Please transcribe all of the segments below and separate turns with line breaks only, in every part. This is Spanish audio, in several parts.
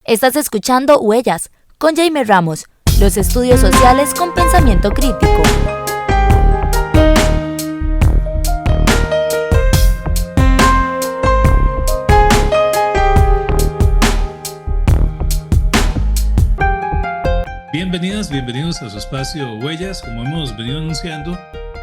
Estás escuchando Huellas con Jaime Ramos, los estudios sociales con pensamiento crítico.
Bienvenidos a su espacio Huellas. Como hemos venido anunciando,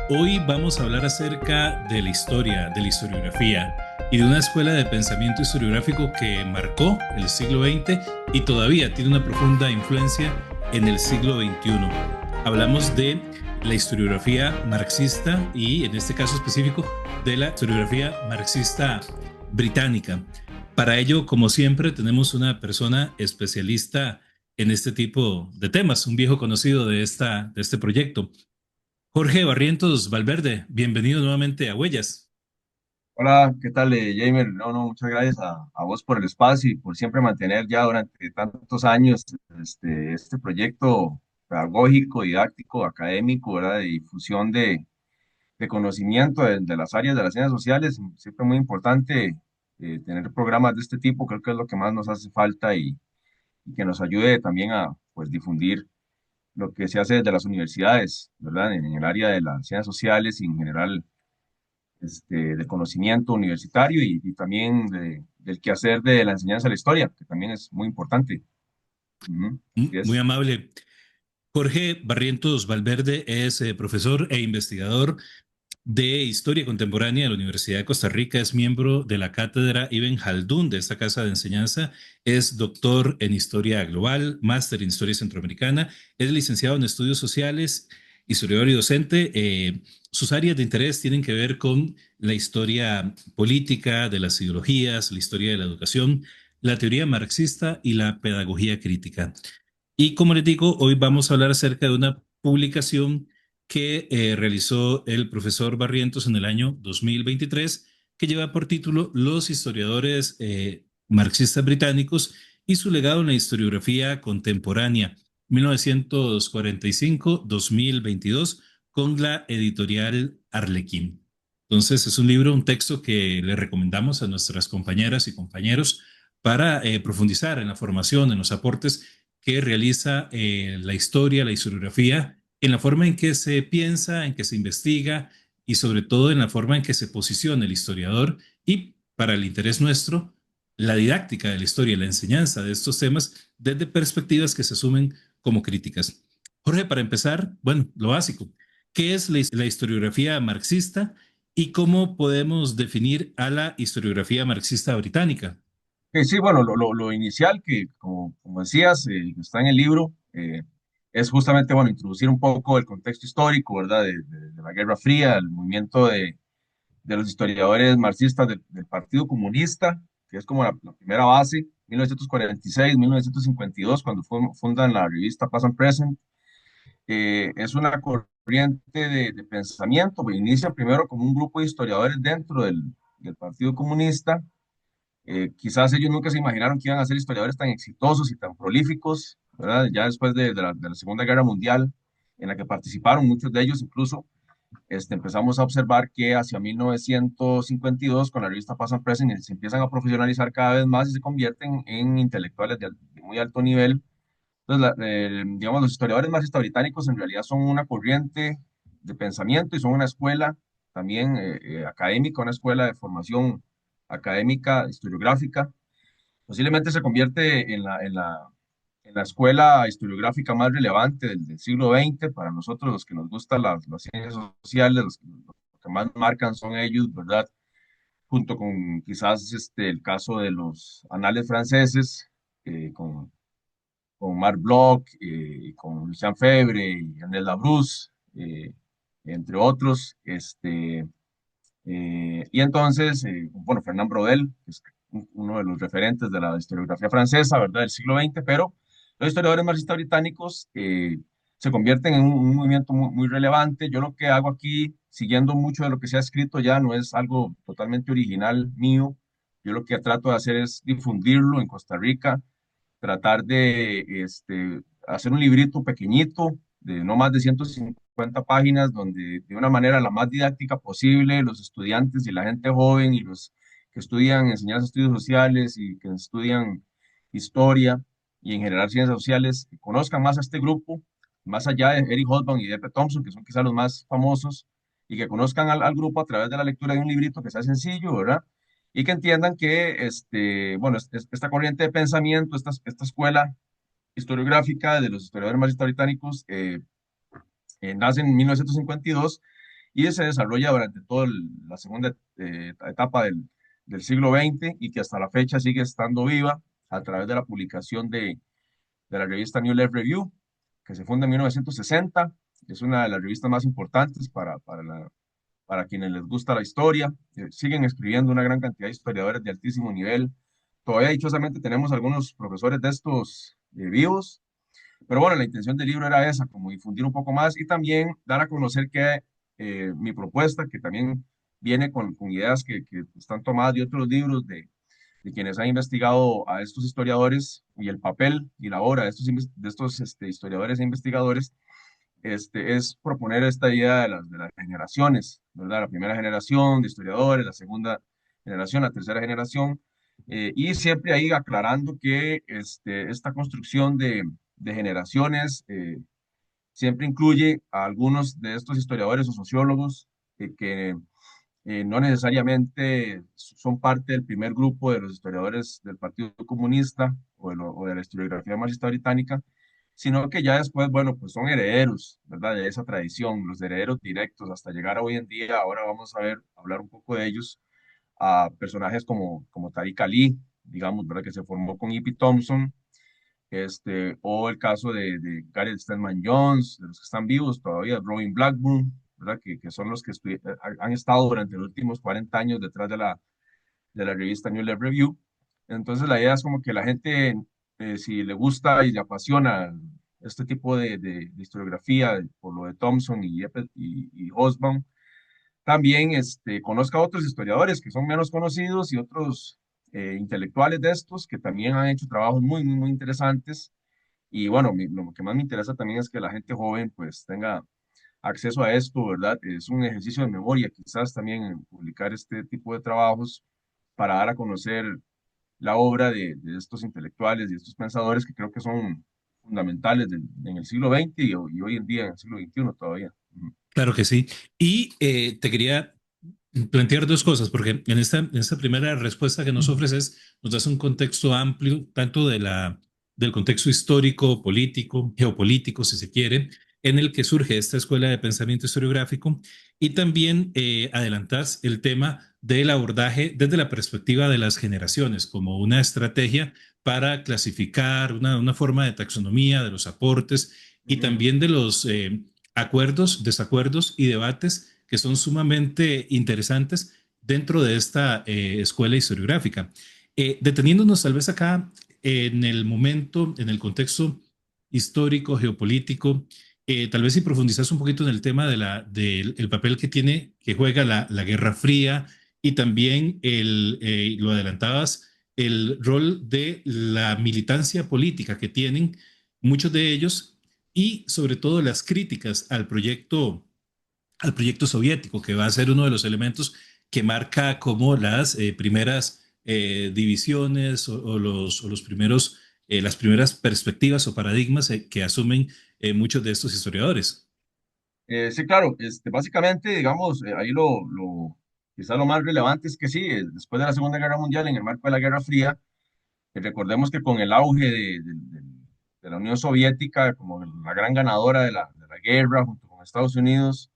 hoy vamos a hablar acerca de la historia, de la historiografía y de una escuela de pensamiento historiográfico que marcó el siglo XX y todavía tiene una profunda influencia en el siglo XXI. Hablamos de la historiografía marxista y, en este caso específico, de la historiografía marxista británica. Para ello, como siempre, tenemos una persona especialista en este tipo de temas, un viejo conocido de este proyecto. Jorge Barrientos Valverde, bienvenido nuevamente a Huellas.
Hola, ¿qué tal, Jamer? Muchas gracias a vos por el espacio y por siempre mantener ya durante tantos años este proyecto pedagógico, didáctico, académico, ¿verdad? De difusión de conocimiento de las áreas de las ciencias sociales. Siempre muy importante tener programas de este tipo, creo que es lo que más nos hace falta y que nos ayude también a pues, difundir lo que se hace desde las universidades, ¿verdad? En el área de las ciencias sociales y en general de conocimiento universitario y también del quehacer de la enseñanza de la historia, que también es muy importante. Así
Muy
es.
amable. Jorge Barrientos Valverde es profesor e investigador de Historia Contemporánea de la Universidad de Costa Rica, es miembro de la cátedra Ibn Khaldun de esta casa de enseñanza, es doctor en Historia Global, máster en Historia Centroamericana, es licenciado en Estudios Sociales, historiador y docente. Sus áreas de interés tienen que ver con la historia política de las ideologías, la historia de la educación, la teoría marxista y la pedagogía crítica. Y como les digo, hoy vamos a hablar acerca de una publicación que realizó el profesor Barrientos en el año 2023, que lleva por título Los historiadores marxistas británicos y su legado en la historiografía contemporánea, 1945-2022, con la editorial Arlequín. Entonces, es un libro, un texto que le recomendamos a nuestras compañeras y compañeros para profundizar en la formación, en los aportes que realiza la historia, la historiografía, en la forma en que se piensa, en que se investiga y sobre todo en la forma en que se posiciona el historiador y, para el interés nuestro, la didáctica de la historia, la enseñanza de estos temas desde perspectivas que se asumen como críticas. Jorge, para empezar, bueno, lo básico, ¿qué es la historiografía marxista y cómo podemos definir a la historiografía marxista británica?
Sí, bueno, lo inicial que, como decías, que está en el libro, es justamente, bueno, introducir un poco el contexto histórico, ¿verdad? De la Guerra Fría, el movimiento de los historiadores marxistas del Partido Comunista, que es como la primera base, 1946, 1952, cuando fundan la revista Past and Present. Es una corriente de pensamiento que inicia primero como un grupo de historiadores dentro del Partido Comunista. Quizás ellos nunca se imaginaron que iban a ser historiadores tan exitosos y tan prolíficos, ¿verdad? Ya después de la Segunda Guerra Mundial, en la que participaron muchos de ellos, incluso empezamos a observar que hacia 1952, con la revista Past and Present, se empiezan a profesionalizar cada vez más y se convierten en intelectuales de muy alto nivel. Entonces, digamos, los historiadores marxistas británicos en realidad son una corriente de pensamiento y son una escuela también académica, una escuela de formación académica, historiográfica. Posiblemente se convierte en la escuela historiográfica más relevante del siglo XX para nosotros, los que nos gustan las ciencias sociales, los que más marcan son ellos, ¿verdad? Junto con quizás el caso de los anales franceses, con Marc Bloch, con Lucien Febvre y Andrés Labrousse, entre otros. Y entonces, bueno, Fernand Braudel, que es uno de los referentes de la historiografía francesa, ¿verdad?, del siglo XX, pero los historiadores marxistas británicos se convierten en un movimiento muy relevante. Yo lo que hago aquí, siguiendo mucho de lo que se ha escrito ya, no es algo totalmente original mío. Yo lo que trato de hacer es difundirlo en Costa Rica, tratar de hacer un librito pequeñito de no más de 150 páginas, donde de una manera la más didáctica posible, los estudiantes y la gente joven y los que estudian enseñanza de estudios sociales y que estudian historia, y en general ciencias sociales, que conozcan más a este grupo, más allá de Eric Hobsbawm y Epe Thompson, que son quizás los más famosos, y que conozcan al grupo a través de la lectura de un librito que sea sencillo, ¿verdad? Y que entiendan que, bueno, esta corriente de pensamiento, esta escuela historiográfica de los historiadores marxistas británicos, nace en 1952 y se desarrolla durante toda la segunda etapa del siglo XX y que hasta la fecha sigue estando viva a través de la publicación de la revista New Left Review, que se funda en 1960. Es una de las revistas más importantes para quienes les gusta la historia. Siguen escribiendo una gran cantidad de historiadores de altísimo nivel. Todavía dichosamente tenemos algunos profesores de estos vivos, pero bueno, la intención del libro era esa, como difundir un poco más y también dar a conocer que mi propuesta, que también viene con ideas que están tomadas de otros libros de quienes han investigado a estos historiadores y el papel y la obra de estos historiadores e investigadores, es proponer esta idea de las generaciones, ¿verdad? La primera generación de historiadores, la segunda generación, la tercera generación, y siempre ahí aclarando que esta construcción de generaciones siempre incluye a algunos de estos historiadores o sociólogos que no necesariamente son parte del primer grupo de los historiadores del Partido Comunista o de la historiografía marxista británica, sino que ya después, bueno, pues son herederos, ¿verdad? De esa tradición, los herederos directos, hasta llegar a hoy en día. Ahora vamos a hablar un poco de ellos, a personajes como Tariq Ali, digamos, ¿verdad? Que se formó con E.P. Thompson, o el caso de Gareth Stedman Jones, de los que están vivos todavía, Robin Blackburn, ¿verdad? Que son los que han estado durante los últimos 40 años detrás de la revista New Left Review. Entonces la idea es como que la gente, si le gusta y le apasiona este tipo de historiografía, por lo de Thompson y Hobsbawm, también conozca a otros historiadores que son menos conocidos y otros intelectuales de estos que también han hecho trabajos muy, muy, muy interesantes. Y bueno, lo que más me interesa también es que la gente joven pues tenga acceso a esto, ¿verdad? Es un ejercicio de memoria, quizás también publicar este tipo de trabajos para dar a conocer la obra de estos intelectuales y estos pensadores que creo que son fundamentales en el siglo XX y hoy en día en el siglo XXI todavía. Ujú.
Claro que sí. Y te quería plantear dos cosas, porque en esta primera respuesta que nos ofreces, nos das un contexto amplio, tanto del contexto histórico, político, geopolítico, si se quiere, en el que surge esta escuela de pensamiento historiográfico, y también adelantas el tema del abordaje desde la perspectiva de las generaciones, como una estrategia para clasificar, una forma de taxonomía de los aportes y
Ujú.
también de los acuerdos, desacuerdos y debates que son sumamente interesantes dentro de esta escuela historiográfica. Deteniéndonos tal vez acá en el momento, en el contexto histórico, geopolítico, tal vez si profundizas un poquito en el tema del el papel que tiene, que juega la Guerra Fría y también lo adelantabas, el rol de la militancia política que tienen muchos de ellos y sobre todo las críticas al proyecto soviético, que va a ser uno de los elementos que marca como las primeras divisiones o los primeros, las primeras perspectivas o paradigmas que asumen muchos de estos historiadores.
Sí, claro, básicamente, digamos, ahí quizá lo más relevante es que sí, después de la Segunda Guerra Mundial, en el marco de la Guerra Fría, recordemos que con el auge de la Unión Soviética como la gran ganadora de la guerra junto con Estados Unidos,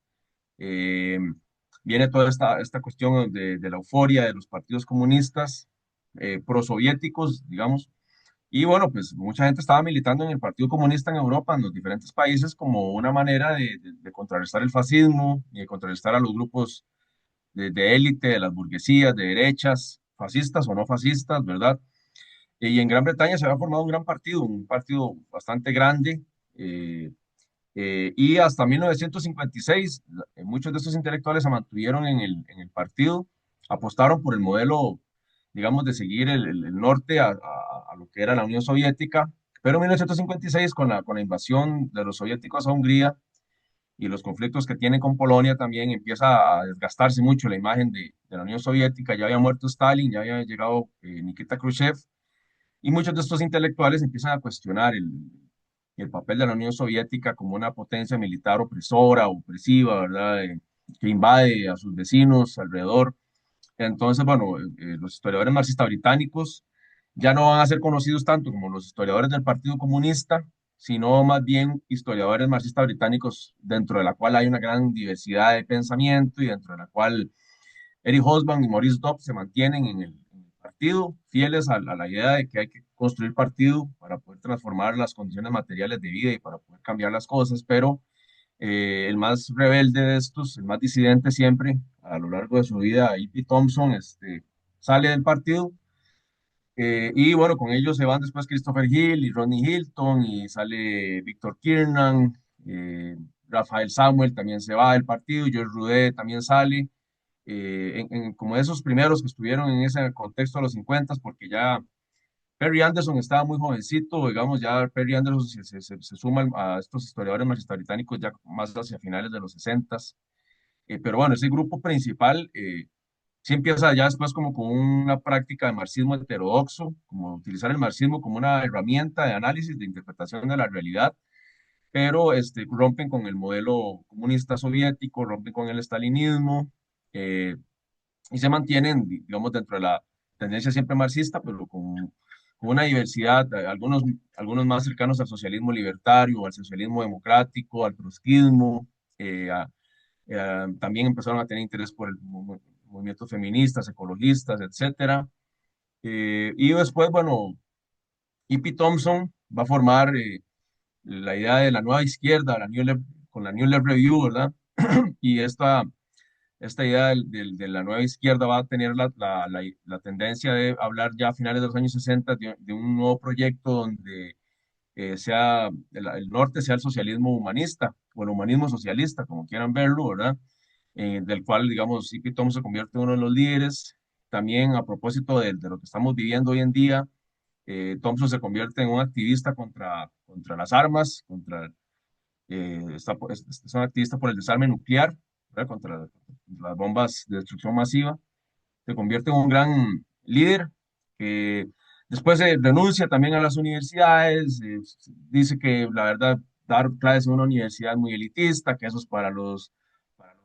eh, viene toda esta cuestión de la euforia de los partidos comunistas prosoviéticos, digamos, y bueno, pues mucha gente estaba militando en el Partido Comunista en Europa, en los diferentes países, como una manera de contrarrestar el fascismo y de contrarrestar a los grupos de élite, de las burguesías, de derechas, fascistas o no fascistas, ¿verdad? Y en Gran Bretaña se había formado un partido bastante grande, eh, y hasta 1956 muchos de estos intelectuales se mantuvieron en el partido, apostaron por el modelo, digamos, de seguir el norte a lo que era la Unión Soviética, pero en 1956 con la invasión de los soviéticos a Hungría y los conflictos que tienen con Polonia también empieza a desgastarse mucho la imagen de la Unión Soviética, ya había muerto Stalin, ya había llegado Nikita Khrushchev, Y muchos de estos intelectuales empiezan a cuestionar el papel de la Unión Soviética como una potencia militar opresora, opresiva, ¿verdad? Que invade a sus vecinos alrededor. Entonces, bueno, los historiadores marxistas británicos ya no van a ser conocidos tanto como los historiadores del Partido Comunista, sino más bien historiadores marxistas británicos, dentro de la cual hay una gran diversidad de pensamiento y dentro de la cual Eric Hobsbawm y Maurice Dobb se mantienen en el partido, fieles a la idea de que hay que construir partido para poder transformar las condiciones materiales de vida y para poder cambiar las cosas, pero el más rebelde de estos, el más disidente siempre, a lo largo de su vida, E.P. Thompson, sale del partido. Y bueno, con ellos se van después Christopher Hill y Rodney Hilton y sale Víctor Kiernan, eh, Rafael Samuel también se va del partido, George Roudet también sale, como esos primeros que estuvieron en ese contexto de los 50, porque ya Perry Anderson estaba muy jovencito, digamos, ya Perry Anderson se suma a estos historiadores marxistas británicos ya más hacia finales de los 60. Pero bueno, ese grupo principal sí empieza ya después como con una práctica de marxismo heterodoxo, como utilizar el marxismo como una herramienta de análisis, de interpretación de la realidad, pero rompen con el modelo comunista soviético, rompen con el estalinismo, eh, y se mantienen, digamos, dentro de la tendencia siempre marxista, pero con una diversidad, algunos más cercanos al socialismo libertario, al socialismo democrático, al trotskismo, también empezaron a tener interés por el movimientos feministas, ecologistas, etcétera. Y después, bueno, E.P. Thompson va a formar la idea de la nueva izquierda, con la New Left Review, ¿verdad? Y esta idea de la nueva izquierda va a tener la tendencia de hablar ya a finales de los años 60 de un nuevo proyecto donde sea el norte sea el socialismo humanista o el humanismo socialista, como quieran verlo, ¿verdad? Del cual, digamos, C.P. Thompson se convierte en uno de los líderes. También a propósito de lo que estamos viviendo hoy en día, Thompson se convierte en un activista contra las armas, es un activista por el desarme nuclear, ¿verdad? Contra las bombas de destrucción masiva. Se convierte en un gran líder que después renuncia también a las universidades, dice que la verdad dar clases en una universidad es muy elitista, que eso es para los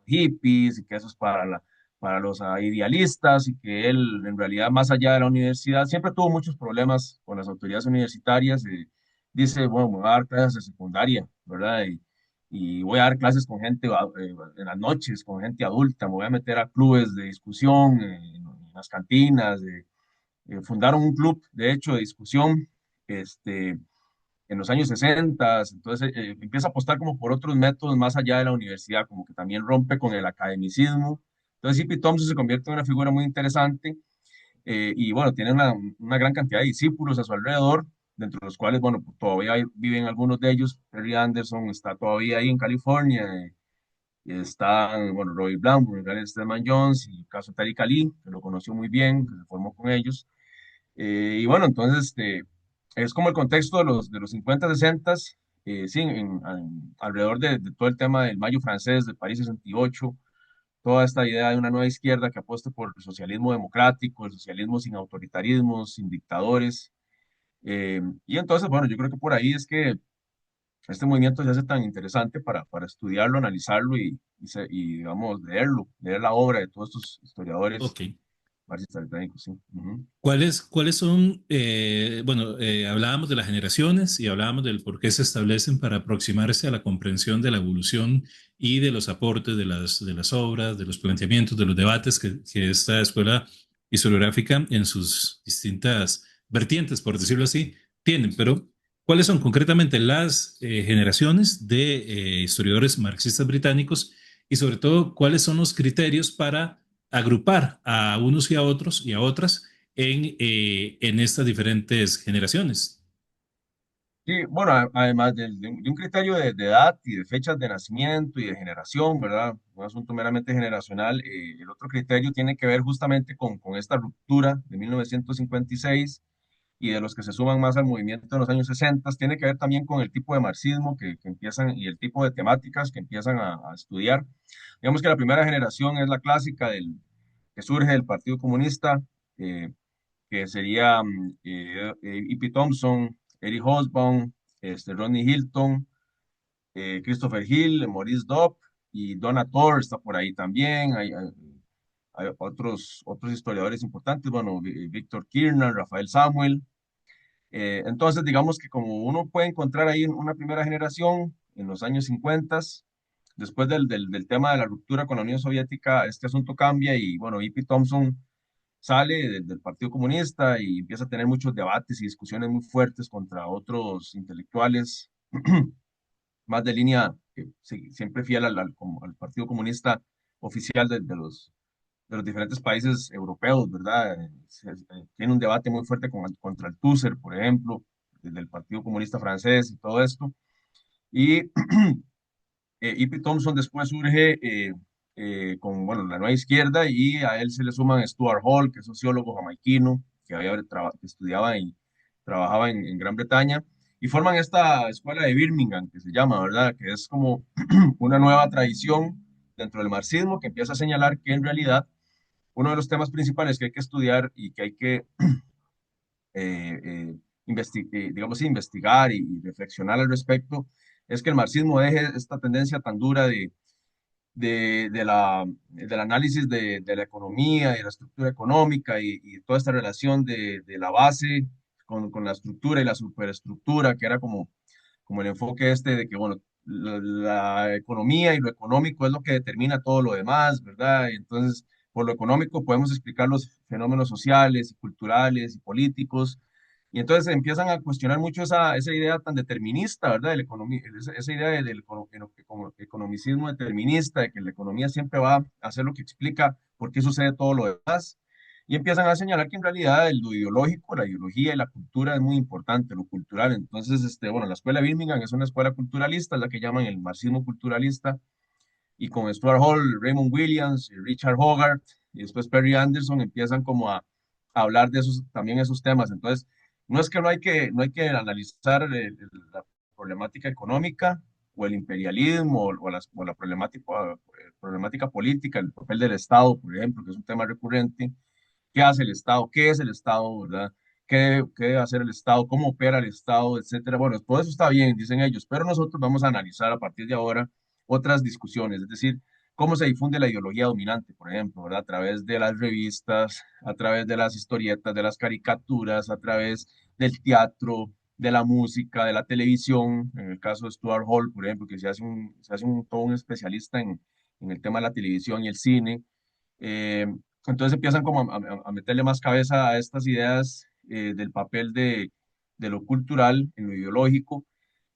hippies y que eso es para los idealistas y que él en realidad más allá de la universidad siempre tuvo muchos problemas con las autoridades universitarias. Dice, bueno, me voy a dar clases de secundaria, ¿verdad? Y voy a dar clases con gente en las noches, con gente adulta, me voy a meter a clubes de discusión, en las cantinas, fundaron un club, de hecho, de discusión, este, en los años 60, entonces empieza a apostar como por otros métodos más allá de la universidad, como que también rompe con el academicismo. Entonces, C.P. Thompson se convierte en una figura muy interesante y bueno, tiene una gran cantidad de discípulos a su alrededor, dentro de los cuales, bueno, pues, todavía viven algunos de ellos. Perry Anderson está todavía ahí en California, y están, bueno, Roy Blount, Galen Stedman Jones y el caso Tariq Ali, que lo conoció muy bien, que se formó con ellos. Y bueno, entonces es como el contexto de los 50, 60, sí, alrededor de todo el tema del Mayo francés, de París 68, toda esta idea de una nueva izquierda que apueste por el socialismo democrático, el socialismo sin autoritarismos, sin dictadores. Y entonces, bueno, yo creo que por ahí es que este movimiento se hace tan interesante para estudiarlo, analizarlo y, digamos, leer la obra de todos estos historiadores
Ok.
marxistas británicos, sí. Ujú.
¿Cuáles son, bueno, hablábamos de las generaciones y hablábamos del por qué se establecen para aproximarse a la comprensión de la evolución y de los aportes de las obras, de los planteamientos, de los debates que esta escuela historiográfica en sus distintas vertientes, por decirlo así, tienen? Pero, ¿cuáles son concretamente las generaciones de historiadores marxistas británicos y sobre todo, cuáles son los criterios para agrupar a unos y a otros y a otras en estas diferentes generaciones?
Sí, bueno, además de un criterio de edad y de fechas de nacimiento y de generación, ¿verdad? Un asunto meramente generacional, el otro criterio tiene que ver justamente con esta ruptura de 1956 y de los que se suman más al movimiento de los años 60, tiene que ver también con el tipo de marxismo que empiezan y el tipo de temáticas que empiezan a estudiar. Digamos que la primera generación es la clásica que surge del Partido Comunista, eh, que sería E.P. Thompson, Eric Hobsbawm, Rodney Hilton, Christopher Hill, Maurice Dobb y Donna Torr está por ahí también. Hay otros historiadores importantes, bueno, Víctor Kiernan, Rafael Samuel. Entonces, digamos que como uno puede encontrar ahí una primera generación en los años 50, después del tema de la ruptura con la Unión Soviética, este asunto cambia y, bueno, E.P. Thompson sale del Partido Comunista y empieza a tener muchos debates y discusiones muy fuertes contra otros intelectuales más de línea, siempre fiel al Partido Comunista oficial de los diferentes países europeos, ¿verdad? Tiene un debate muy fuerte contra el Tusser, por ejemplo, desde el Partido Comunista francés y todo esto. Y E.P. Thompson después surge con, bueno, la nueva izquierda y a él se le suman Stuart Hall, que es sociólogo jamaiquino, que estudiaba y trabajaba en Gran Bretaña, y forman esta escuela de Birmingham, que se llama, ¿verdad? Que es como una nueva tradición dentro del marxismo que empieza a señalar que en realidad uno de los temas principales que hay que estudiar y que hay que, digamos, investigar y reflexionar al respecto es que el marxismo deje esta tendencia tan dura del análisis de la economía, de la estructura económica y toda esta relación de la base con la estructura y la superestructura, que era como el enfoque este de que, bueno, la economía y lo económico es lo que determina todo lo demás, ¿verdad? Y entonces, por lo económico podemos explicar los fenómenos sociales y culturales y políticos. Y entonces empiezan a cuestionar mucho esa idea tan determinista, ¿verdad? Esa idea del economicismo determinista, de que la economía siempre va a hacer lo que explica por qué sucede todo lo demás. Y empiezan a señalar que en realidad lo ideológico, la ideología y la cultura es muy importante, lo cultural. Entonces, bueno, la escuela Birmingham es una escuela culturalista, es la que llaman el marxismo culturalista, y con Stuart Hall, Raymond Williams, Richard Hogarth y después Perry Anderson empiezan como a hablar de también esos temas. Entonces, no es que no hay que analizar la problemática económica o el imperialismo o la problemática política, el papel del Estado, por ejemplo, que es un tema recurrente. ¿Qué hace el Estado? ¿Qué es el Estado, verdad? ¿Qué debe hacer el Estado? ¿Cómo opera el Estado? Etcétera. Bueno, todo eso está bien, dicen ellos, pero nosotros vamos a analizar a partir de ahora otras discusiones, es decir, cómo se difunde la ideología dominante, por ejemplo, ¿verdad? A través de las revistas, a través de las historietas, de las caricaturas, a través del teatro, de la música, de la televisión, en el caso de Stuart Hall, por ejemplo, que todo un especialista en el tema de la televisión y el cine. Eh, entonces empiezan como a meterle más cabeza a estas ideas del papel de lo cultural en lo ideológico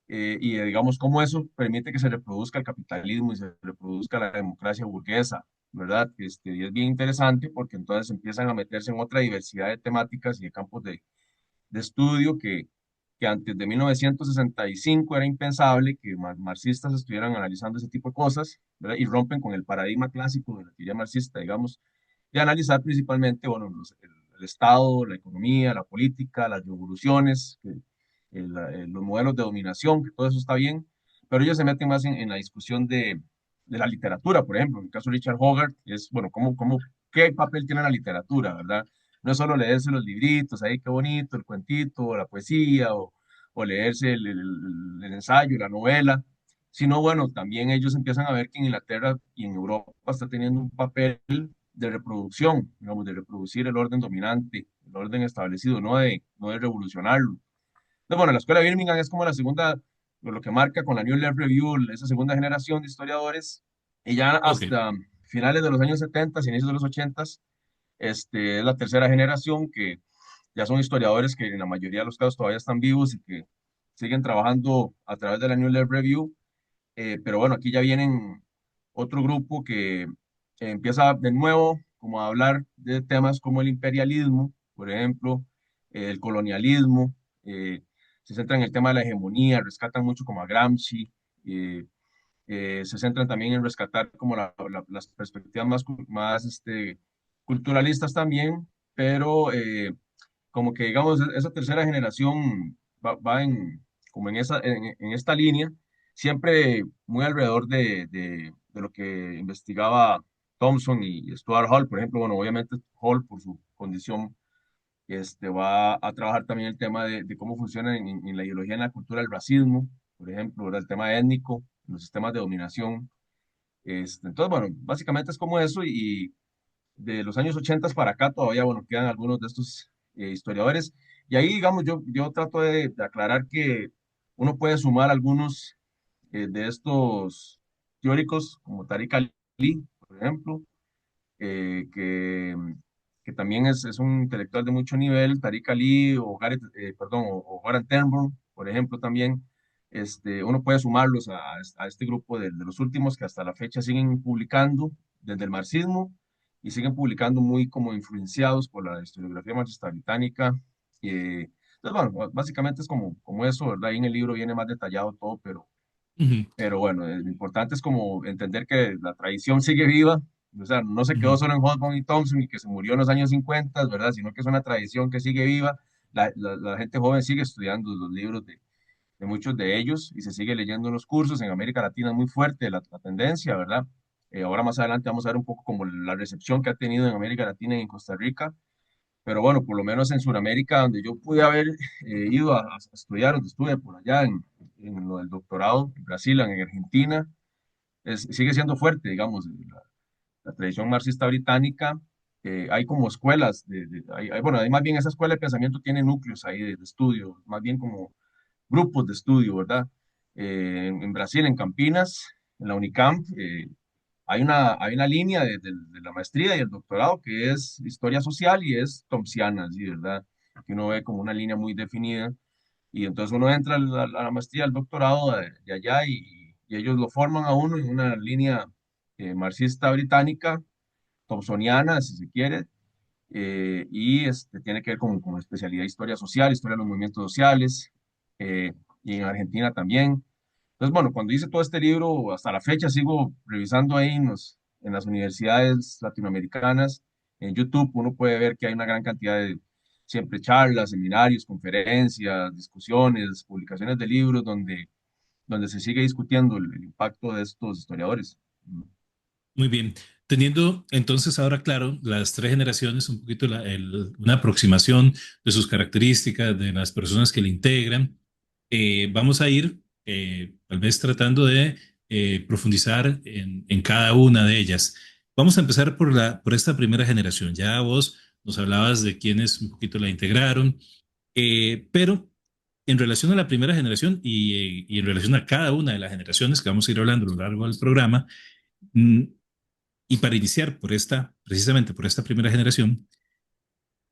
y digamos cómo eso permite que se reproduzca el capitalismo y se reproduzca la democracia burguesa, ¿verdad? Y es bien interesante porque entonces empiezan a meterse en otra diversidad de temáticas y de campos de estudio que antes de 1965 era impensable que marxistas estuvieran analizando ese tipo de cosas, ¿verdad? Y rompen con el paradigma clásico de la teoría marxista, digamos, de analizar principalmente, bueno, el Estado, la economía, la política, las revoluciones, los modelos de dominación, que todo eso está bien, pero ellos se meten más en la discusión de la literatura, por ejemplo, en el caso de Richard Hogarth, es, bueno, qué papel tiene la literatura, ¿verdad? No es solo leerse los libritos, ahí qué bonito, el cuentito, la poesía, o leerse el ensayo, la novela, sino, bueno, también ellos empiezan a ver que en Inglaterra y en Europa está teniendo un papel de reproducción, digamos, de reproducir el orden dominante, el orden establecido, no de revolucionarlo. Entonces, bueno, la escuela de Birmingham es como la segunda, lo que marca con la New Left Review, esa segunda generación de historiadores, y ya
Ok.
hasta finales de los años 70, inicios de los 80, es la tercera generación que ya son historiadores que en la mayoría de los casos todavía están vivos y que siguen trabajando a través de la New Left Review. Pero bueno, aquí ya vienen otro grupo que empieza de nuevo como a hablar de temas como el imperialismo, por ejemplo, el colonialismo, se centran en el tema de la hegemonía, rescatan mucho como a Gramsci, eh, se centran también en rescatar como las perspectivas más culturalistas también, pero como que digamos esa tercera generación va como en esta línea, siempre muy alrededor de lo que investigaba Thompson y Stuart Hall, por ejemplo, bueno, obviamente Hall por su condición Va a trabajar también el tema de cómo funciona en la ideología y en la cultura el racismo, por ejemplo, ¿verdad? El tema étnico, los sistemas de dominación. Entonces, bueno, básicamente es como eso y de los años 80 para acá todavía, bueno, quedan algunos de estos historiadores. Y ahí, digamos, yo trato de aclarar que uno puede sumar algunos de estos teóricos, como Tariq Ali, por ejemplo, eh, que, que también es un intelectual de mucho nivel, Tariq Ali o perdón, o Goran Turnbull, por ejemplo, también. Uno puede sumarlos a este grupo de los últimos que hasta la fecha siguen publicando desde el marxismo y siguen publicando muy como influenciados por la historiografía marxista británica. Entonces, bueno, básicamente es como eso, ¿verdad? Ahí en el libro viene más detallado todo,
Ujú,
pero bueno, lo importante es como entender que la tradición sigue viva, o sea, no se quedó
ujú.
solo en Hobsbawm y Thompson y que se murió en los años 50, ¿verdad? Sino que es una tradición que sigue viva. La gente joven sigue estudiando los libros de muchos de ellos y se sigue leyendo en los cursos. En América Latina es muy fuerte la tendencia, ¿verdad? Ahora más adelante vamos a ver un poco como la recepción que ha tenido en América Latina y en Costa Rica, pero bueno, por lo menos en Sudamérica, donde yo pude haber ido a estudiar, donde estuve por allá en lo del doctorado, en Brasil, en Argentina, sigue siendo fuerte, digamos, la tradición marxista británica. Hay como escuelas, bueno, hay más bien esa escuela de pensamiento tiene núcleos ahí de estudio, más bien como grupos de estudio, ¿verdad? En Brasil, en Campinas, en la Unicamp, hay una línea de la maestría y el doctorado que es historia social y es Thompsiana, ¿sí? ¿Verdad? Que uno ve como una línea muy definida y entonces uno entra a la maestría, al doctorado de allá y ellos lo forman a uno en una línea marxista británica, thompsoniana, si se quiere, y tiene que ver con especialidad de historia social, historia de los movimientos sociales, y en Argentina también. Entonces, bueno, cuando hice todo este libro, hasta la fecha sigo revisando ahí en las universidades latinoamericanas. En YouTube uno puede ver que hay una gran cantidad de siempre charlas, seminarios, conferencias, discusiones, publicaciones de libros donde se sigue discutiendo el impacto de estos historiadores.
Muy bien. Teniendo entonces ahora claro las tres generaciones, un poquito una aproximación de sus características, de las personas que le integran, vamos a ir tal vez tratando de profundizar en cada una de ellas. Vamos a empezar por esta primera generación. Ya vos nos hablabas de quiénes un poquito la integraron, pero en relación a la primera generación y en relación a cada una de las generaciones que vamos a ir hablando a lo largo del programa, mm, y para iniciar precisamente por esta primera generación,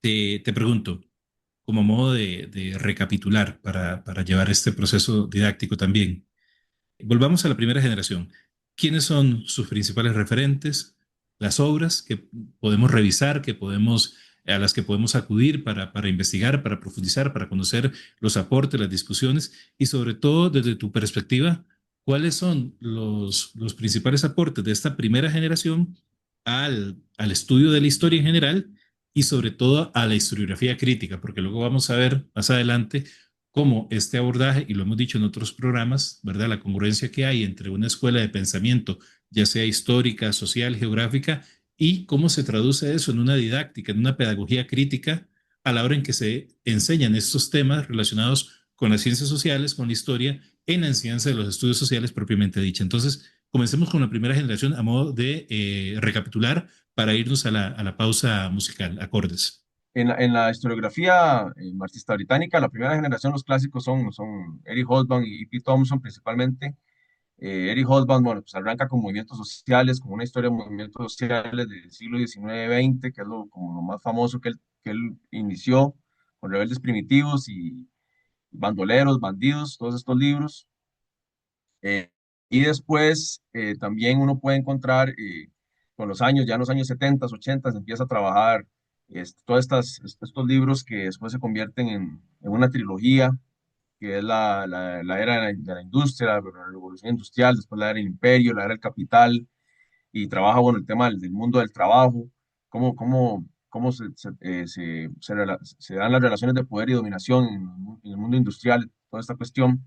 te pregunto, como modo de recapitular para llevar este proceso didáctico también, volvamos a la primera generación. ¿Quiénes son sus principales referentes? Las obras que podemos revisar, a las que podemos acudir para investigar, para profundizar, para conocer los aportes, las discusiones y sobre todo desde tu perspectiva, ¿cuáles son los principales aportes de esta primera generación al estudio de la historia en general y sobre todo a la historiografía crítica? Porque luego vamos a ver más adelante cómo este abordaje, y lo hemos dicho en otros programas, ¿verdad? La congruencia que hay entre una escuela de pensamiento, ya sea histórica, social, geográfica, y cómo se traduce eso en una didáctica, en una pedagogía crítica, a la hora en que se enseñan estos temas relacionados con las ciencias sociales, con la historia, en la enseñanza de los estudios sociales propiamente dicha. Entonces, comencemos con la primera generación a modo de recapitular para irnos a la pausa musical, acordes.
En la historiografía marxista británica, la primera generación, los clásicos son Eric Hobsbawm y E.P. Thompson principalmente. Eric Hobsbawm, bueno, pues arranca con movimientos sociales, con una historia de movimientos sociales del siglo XIX-XX, que es como lo más famoso que él inició, con rebeldes primitivos y bandoleros, bandidos, todos estos libros. Eh, y después también uno puede encontrar con los años, ya en los años 70, 80, se empieza a trabajar todos estos libros que después se convierten en una trilogía, que es la era de la industria, la revolución industrial, después la era del imperio, la era del capital, y trabaja, bueno, el tema del mundo del trabajo, cómo se dan las relaciones de poder y dominación en el mundo industrial, toda esta cuestión.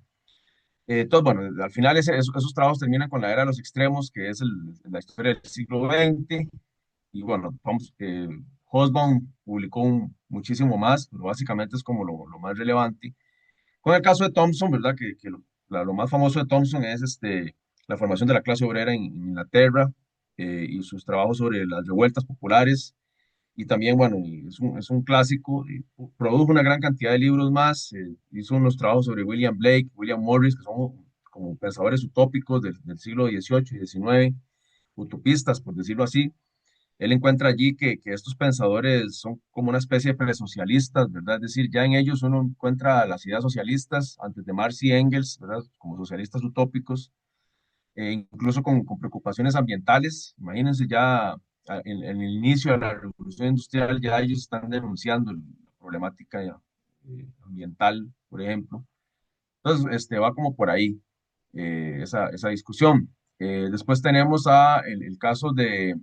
Entonces, bueno, al final esos trabajos terminan con la era de los extremos, que es la historia del siglo XX, y bueno, Hobsbawm publicó muchísimo más, pero básicamente es como lo más relevante. Con el caso de Thompson, ¿verdad? Que lo más famoso de Thompson es la formación de la clase obrera en Inglaterra, y sus trabajos sobre las revueltas populares. Y también, bueno, es un clásico, y produjo una gran cantidad de libros más, hizo unos trabajos sobre William Blake, William Morris, que son como pensadores utópicos del siglo XVIII y XIX, utopistas, por decirlo así. Él encuentra allí que estos pensadores son como una especie de presocialistas, ¿verdad? Es decir, ya en ellos uno encuentra las ideas socialistas antes de Marx y Engels, ¿verdad? Como socialistas utópicos, incluso con preocupaciones ambientales. Imagínense ya en el inicio de la revolución industrial, ya ellos están denunciando la problemática ambiental, por ejemplo. Entonces, va como por ahí esa discusión. Después tenemos el caso de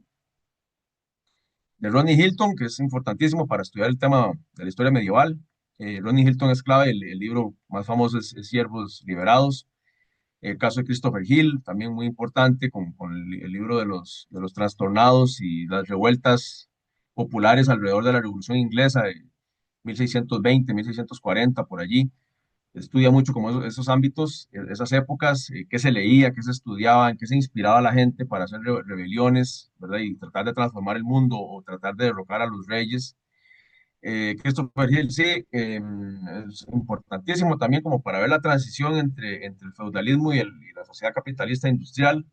Rodney Hilton, que es importantísimo para estudiar el tema de la historia medieval. Rodney Hilton es clave, el libro más famoso es Siervos Liberados. El caso de Christopher Hill, también muy importante, con el libro de los trastornados y las revueltas populares alrededor de la Revolución Inglesa de 1620, 1640, por allí. Estudia mucho como esos ámbitos, esas épocas, qué se leía, qué se estudiaba, en qué se inspiraba la gente para hacer rebeliones, ¿verdad? Y tratar de transformar el mundo o tratar de derrocar a los reyes. Christopher Hill, sí, es importantísimo también como para ver la transición entre el feudalismo y la sociedad capitalista industrial.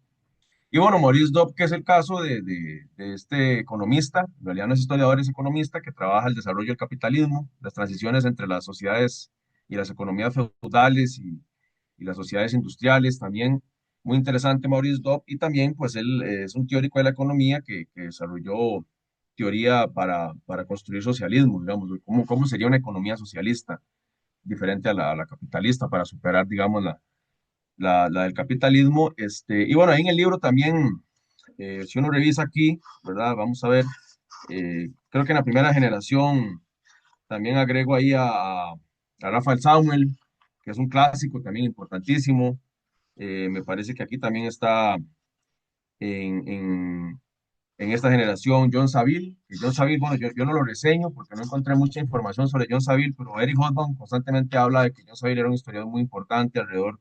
Y bueno, Maurice Dobb, que es el caso de este economista, en realidad no es historiador, es economista, que trabaja el desarrollo del capitalismo, las transiciones entre las sociedades y las economías feudales y las sociedades industriales, también muy interesante Maurice Dobb, y también pues él es un teórico de la economía que desarrolló teoría para construir socialismo, digamos, cómo sería una economía socialista diferente a la capitalista para superar, digamos, la del capitalismo. Y bueno, ahí en el libro también, si uno revisa aquí, ¿verdad? Vamos a ver, creo que en la primera generación también agrego ahí a Rafael Samuel, que es un clásico también importantísimo. Me parece que aquí también está en, en, en esta generación John Saville. Y John Saville, bueno, yo no lo reseño porque no encontré mucha información sobre John Saville, pero Eric Hobsbawm constantemente habla de que John Saville era un historiador muy importante alrededor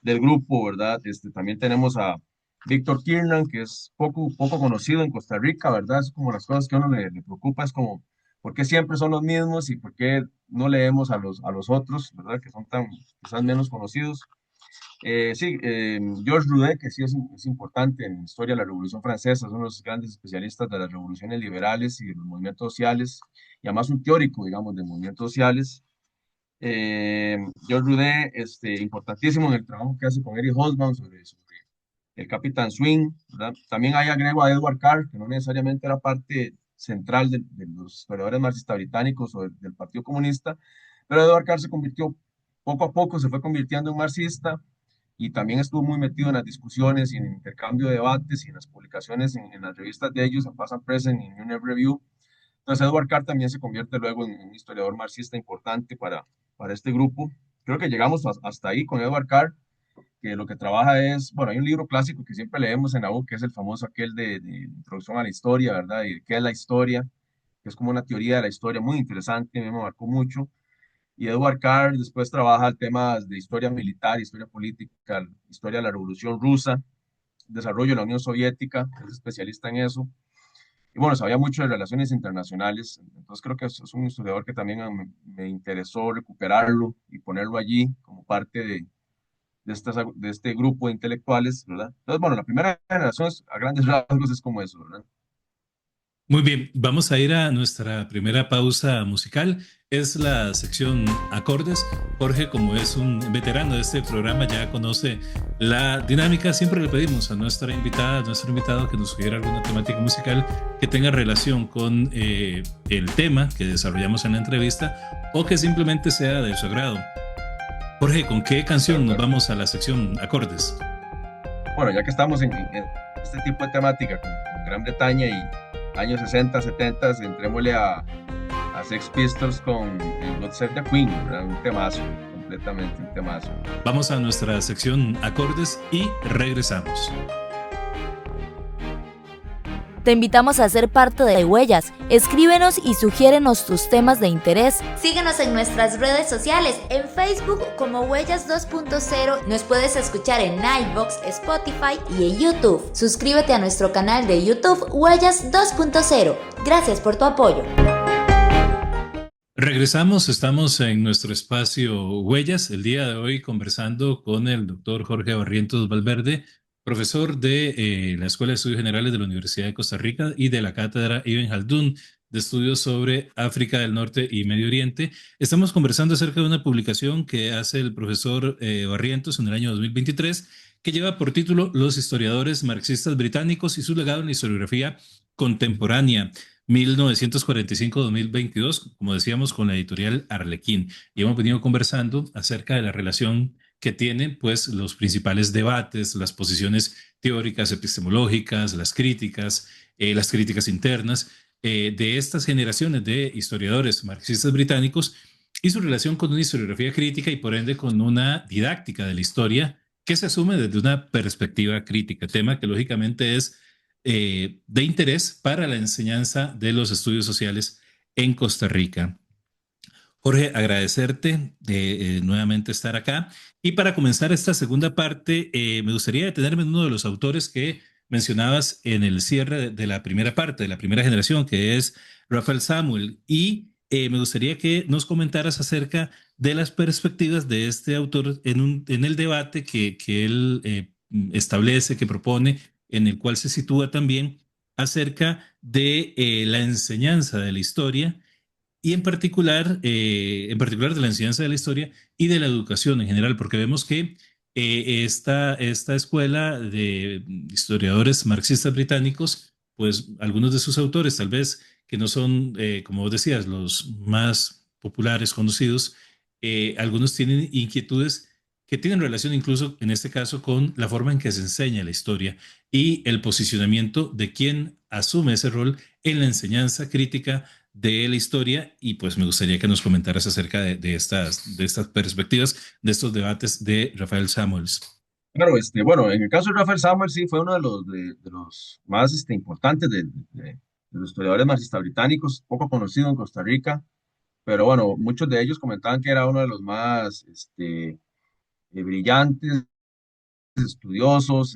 del grupo, ¿verdad? También tenemos a Víctor Kiernan, que es poco conocido en Costa Rica, ¿verdad? Es como las cosas que a uno le preocupa, es como, ¿por qué siempre son los mismos y por qué no leemos a los otros, ¿verdad? Que son quizás menos conocidos. Sí, Georges Roudet, que sí es importante en la historia de la Revolución Francesa, es uno de los grandes especialistas de las revoluciones liberales y de los movimientos sociales, y además un teórico, digamos, de movimientos sociales. Georges Roudet, importantísimo en el trabajo que hace con Eric Hobsbawm sobre el Capitán Swing, ¿verdad? También hay agrego a Edward Carr, que no necesariamente era parte central de los historiadores marxistas británicos o del Partido Comunista, pero Edward Carr se convirtió, poco a poco se fue convirtiendo en marxista, y también estuvo muy metido en las discusiones y en el intercambio de debates y en las publicaciones en las revistas de ellos, en Past and Present y en New Review. Entonces Edward Carr también se convierte luego en un historiador marxista importante para este grupo. Creo que llegamos hasta ahí con Edward Carr, que lo que trabaja es, bueno, hay un libro clásico que siempre leemos en la U, que es el famoso aquel de Introducción a la Historia, ¿verdad? Y qué es la historia, que es como una teoría de la historia muy interesante, me marcó mucho. Y Edward Carr después trabaja temas de historia militar, historia política, historia de la Revolución Rusa, desarrollo de la Unión Soviética, es especialista en eso. Y bueno, sabía mucho de relaciones internacionales, entonces creo que es un historiador que también me interesó recuperarlo y ponerlo allí como parte de este grupo de intelectuales, ¿verdad? Entonces, bueno, la primera generación a grandes rasgos es como eso, ¿verdad?
Muy bien, vamos a ir a nuestra primera pausa musical. Es la sección Acordes. Jorge, como es un veterano de este programa, ya conoce la dinámica. Siempre le pedimos a nuestra invitada, a nuestro invitado, que nos sugiera alguna temática musical que tenga relación con el tema que desarrollamos en la entrevista o que simplemente sea de su agrado. Jorge, ¿con qué canción nos vamos a la sección Acordes?
Bueno, ya que estamos en este tipo de temática con Gran Bretaña y años 60, 70, entrémosle a Sex Pistols con God Save the Queen, ¿verdad? Un temazo, completamente un temazo.
Vamos a nuestra sección Acordes y regresamos.
Te invitamos a ser parte de Huellas. Escríbenos y sugiérenos tus temas de interés. Síguenos en nuestras redes sociales, en Facebook como Huellas 2.0. Nos puedes escuchar en iVoox, Spotify y en YouTube. Suscríbete a nuestro canal de YouTube Huellas 2.0. Gracias por tu apoyo.
Regresamos, estamos en nuestro espacio Huellas, el día de hoy conversando con el doctor Jorge Barrientos Valverde, profesor de la Escuela de Estudios Generales de la Universidad de Costa Rica y de la Cátedra Ibn Khaldun de Estudios sobre África del Norte y Medio Oriente. Estamos conversando acerca de una publicación que hace el profesor Barrientos en el año 2023, que lleva por título Los historiadores marxistas británicos y su legado en la historiografía contemporánea. 1945-2022, como decíamos, con la editorial Arlequín. Y hemos venido conversando acerca de la relación que tienen pues los principales debates, las posiciones teóricas, epistemológicas, las críticas internas de estas generaciones de historiadores marxistas británicos y su relación con una historiografía crítica y por ende con una didáctica de la historia que se asume desde una perspectiva crítica, tema que lógicamente es de interés para la enseñanza de los estudios sociales en Costa Rica. Jorge, agradecerte de nuevamente estar acá. Y para comenzar esta segunda parte, me gustaría detenerme en uno de los autores que mencionabas en el cierre de la primera parte, de la primera generación, que es Raphael Samuel. Y me gustaría que nos comentaras acerca de las perspectivas de este autor en el debate que él establece, que propone, en el cual se sitúa también acerca de la enseñanza de la historia y en particular de la enseñanza de la historia y de la educación en general, porque vemos que esta escuela de historiadores marxistas británicos, pues algunos de sus autores, tal vez que no son, como vos decías, los más populares, conocidos, algunos tienen inquietudes que tienen relación incluso en este caso con la forma en que se enseña la historia y el posicionamiento de quien asume ese rol en la enseñanza crítica de la historia. Y pues me gustaría que nos comentaras acerca de estas perspectivas, de estos debates de Raphael Samuels.
Claro, bueno, en el caso de Rafael Samuel sí fue uno de los más importantes de los historiadores marxistas británicos, poco conocido en Costa Rica, pero bueno, muchos de ellos comentaban que era uno de los más brillantes, estudiosos,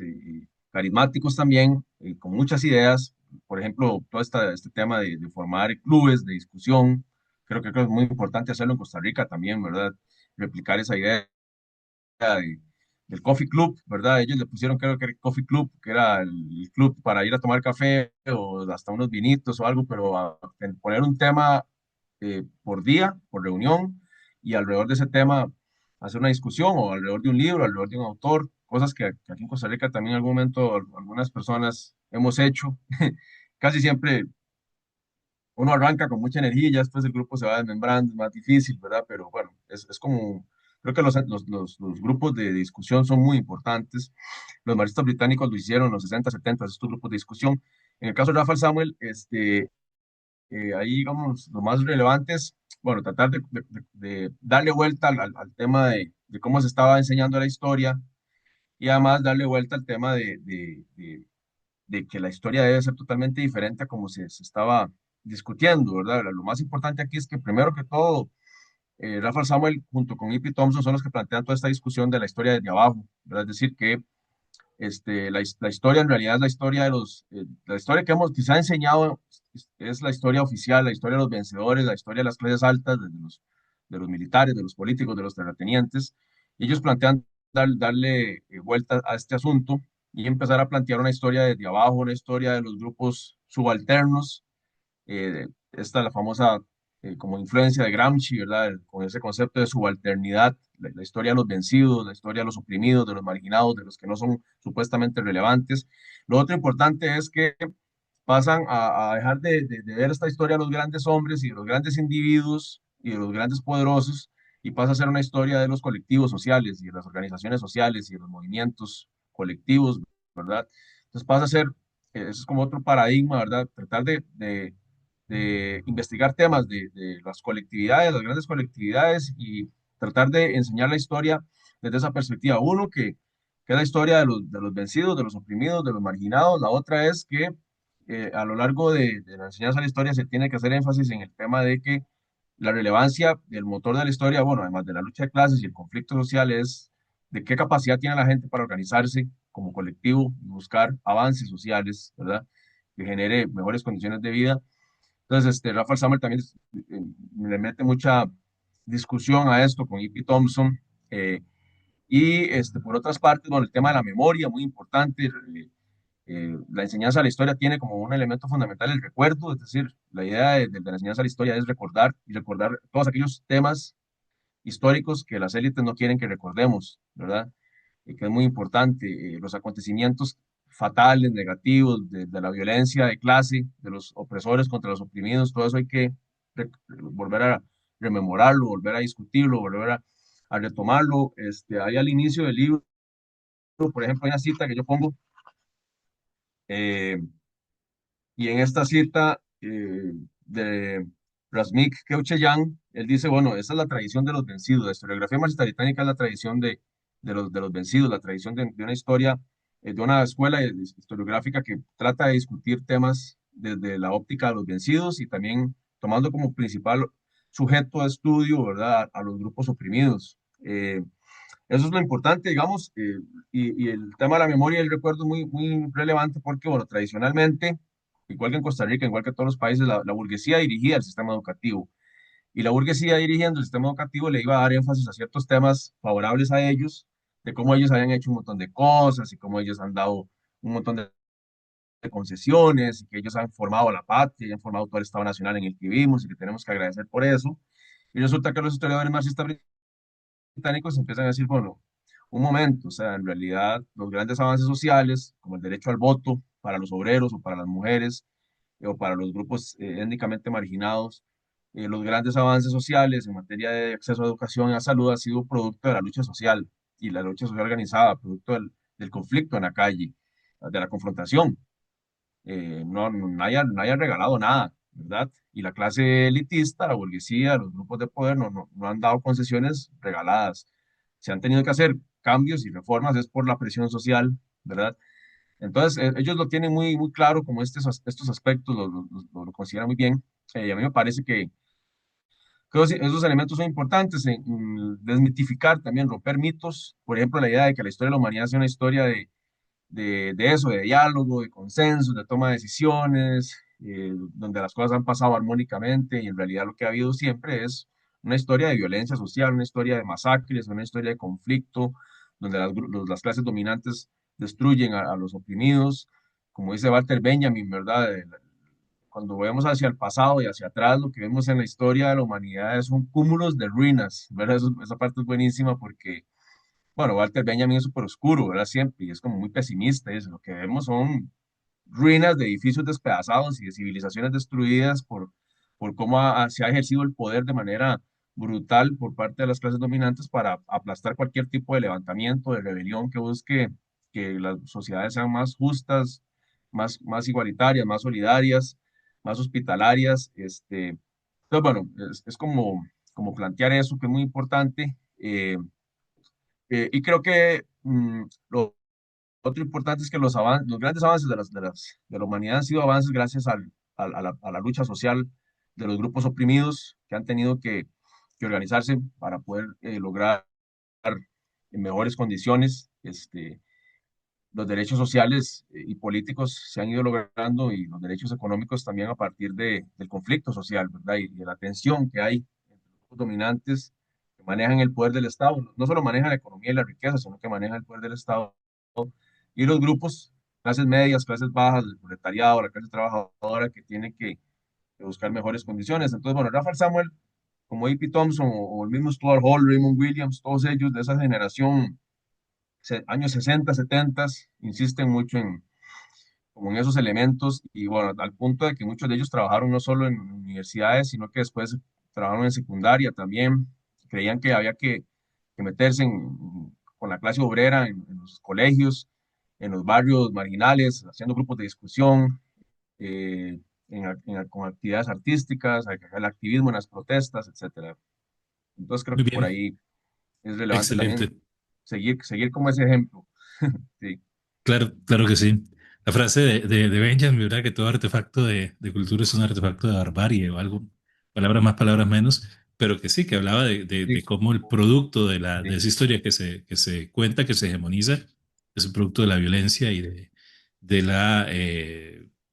carismáticos también, con muchas ideas. Por ejemplo, todo este tema de formar clubes de discusión, creo que es muy importante hacerlo en Costa Rica también, ¿verdad? Replicar esa idea de- del Coffee Club, ¿verdad? Ellos le pusieron, creo que era el Coffee Club, que era el club para ir a tomar café o hasta unos vinitos o algo, pero poner un tema por día, por reunión, y alrededor de ese tema hacer una discusión o alrededor de un libro, alrededor de un autor, cosas que aquí en Costa Rica también en algún momento algunas personas hemos hecho. Casi siempre uno arranca con mucha energía y ya después el grupo se va desmembrando, es más difícil, ¿verdad? Pero bueno, es como, creo que los grupos de discusión son muy importantes. Los marxistas británicos lo hicieron en los 60, 70, estos grupos de discusión. En el caso de Rafael Samuel, ahí, digamos, lo más relevante es, bueno, tratar de darle vuelta al tema de cómo se estaba enseñando la historia y además darle vuelta al tema de que la historia debe ser totalmente diferente a como se estaba discutiendo, ¿verdad? Lo más importante aquí es que primero que todo, Rafael Samuel junto con E.P. Thompson son los que plantean toda esta discusión de la historia desde abajo, ¿verdad? Es decir, que la historia en realidad es la historia la historia que se ha enseñado es la historia oficial, la historia de los vencedores, la historia de las clases altas, de los militares, de los políticos, de los terratenientes. Y ellos plantean darle vuelta a este asunto y empezar a plantear una historia desde abajo, una historia de los grupos subalternos. Esta es la famosa como influencia de Gramsci, ¿verdad? Con ese concepto de subalternidad, la historia de los vencidos, la historia de los oprimidos, de los marginados, de los que no son supuestamente relevantes. Lo otro importante es que pasan a dejar de ver esta historia de los grandes hombres y de los grandes individuos y de los grandes poderosos y pasa a ser una historia de los colectivos sociales y de las organizaciones sociales y de los movimientos colectivos, ¿verdad? Entonces pasa a ser, eso es como otro paradigma, ¿verdad? Tratar de investigar temas de las colectividades, las grandes colectividades y tratar de enseñar la historia desde esa perspectiva. Que es la historia de los vencidos, de los oprimidos, de los marginados. La otra es que a lo largo de la enseñanza de la historia se tiene que hacer énfasis en el tema de que la relevancia del motor de la historia, bueno, además de la lucha de clases y el conflicto social, es de qué capacidad tiene la gente para organizarse como colectivo y buscar avances sociales, ¿verdad? Que genere mejores condiciones de vida. Entonces, Rafael Samuel también le mete mucha discusión a esto con E.P. Thompson. Y por otras partes, bueno, el tema de la memoria, muy importante. La enseñanza de la historia tiene como un elemento fundamental el recuerdo, es decir, la idea de la enseñanza de la historia es recordar y recordar todos aquellos temas históricos que las élites no quieren que recordemos, ¿verdad? Que es muy importante, los acontecimientos fatales, negativos, de la violencia de clase, de los opresores contra los oprimidos, todo eso hay que volver a rememorarlo, volver a discutirlo, volver a retomarlo. Ahí al inicio del libro, por ejemplo, hay una cita que yo pongo, eh, y en esta cita de Rasmik Keocheyan, él dice, bueno, esa es la tradición de los vencidos, la historiografía marxista-británica es la tradición de los vencidos, la tradición de una historia, de una escuela historiográfica que trata de discutir temas desde la óptica de los vencidos y también tomando como principal sujeto de estudio, ¿verdad?, a los grupos oprimidos. Eso es lo importante, digamos, y el tema de la memoria y el recuerdo es muy, muy relevante porque, bueno, tradicionalmente, igual que en Costa Rica, igual que en todos los países, la burguesía dirigía el sistema educativo. Y la burguesía dirigiendo el sistema educativo le iba a dar énfasis a ciertos temas favorables a ellos, de cómo ellos habían hecho un montón de cosas y cómo ellos han dado un montón de concesiones y que ellos han formado la patria y han formado todo el Estado Nacional en el que vivimos y que tenemos que agradecer por eso. Y resulta que los historiadores marxistas británicos empiezan a decir, bueno, un momento, o sea, en realidad los grandes avances sociales, como el derecho al voto para los obreros o para las mujeres o para los grupos étnicamente marginados, los grandes avances sociales en materia de acceso a educación y a salud ha sido producto de la lucha social y la lucha social organizada, producto del conflicto en la calle, de la confrontación. No haya regalado nada, ¿verdad? Y la clase elitista, la burguesía, los grupos de poder no han dado concesiones regaladas. Se han tenido que hacer cambios y reformas, es por la presión social, ¿verdad? Entonces, ellos lo tienen muy, muy claro, como estos aspectos lo consideran muy bien. Y a mí me parece que esos elementos son importantes en desmitificar, también romper mitos. Por ejemplo, la idea de que la historia de la humanidad sea una historia de eso, de diálogo, de consenso, de toma de decisiones, donde las cosas han pasado armónicamente y en realidad lo que ha habido siempre es una historia de violencia social, una historia de masacres, una historia de conflicto, donde las clases dominantes destruyen a los oprimidos. Como dice Walter Benjamin, ¿verdad? Cuando vemos hacia el pasado y hacia atrás, lo que vemos en la historia de la humanidad son cúmulos de ruinas, ¿verdad? Esa parte es buenísima porque bueno, Walter Benjamin es súper oscuro, ¿verdad? Siempre, y es como muy pesimista, y eso. Lo que vemos son ruinas de edificios despedazados y de civilizaciones destruidas por cómo se ha ejercido el poder de manera brutal por parte de las clases dominantes para aplastar cualquier tipo de levantamiento, de rebelión que busque que las sociedades sean más justas, más igualitarias, más solidarias, más hospitalarias. Entonces, bueno, es como plantear eso que es muy importante. Y creo que lo otro importante es que los grandes avances de la humanidad han sido avances gracias a la lucha social de los grupos oprimidos que han tenido que organizarse para poder lograr en mejores condiciones. Los derechos sociales y políticos se han ido logrando y los derechos económicos también a partir del conflicto social, ¿verdad? Y de la tensión que hay entre los grupos dominantes que manejan el poder del Estado. No solo manejan la economía y la riqueza, sino que manejan el poder del Estado. Y los grupos, clases medias, clases bajas, el proletariado, la clase trabajadora que tiene que buscar mejores condiciones. Entonces, bueno, Rafael Samuel, como A.P. Thompson o el mismo Stuart Hall, Raymond Williams, todos ellos de esa generación años 60, 70, insisten mucho como en esos elementos y bueno, al punto de que muchos de ellos trabajaron no solo en universidades, sino que después trabajaron en secundaria también. Creían que había que meterse con la clase obrera en los colegios, en los barrios marginales, haciendo grupos de discusión, con actividades artísticas, el activismo en las protestas, etcétera. Entonces creo
Muy
que por
bien,
ahí es relevante también
excelente.
seguir como ese ejemplo. Sí.
Claro, claro que sí. La frase de Benjamin, ¿verdad? Que todo artefacto de cultura es un artefacto de barbarie o algo, palabras más, palabras menos, pero que sí, que hablaba
Sí,
de cómo el producto de
sí.
esa historia que se cuenta, que se hegemoniza, es un producto de la violencia y de la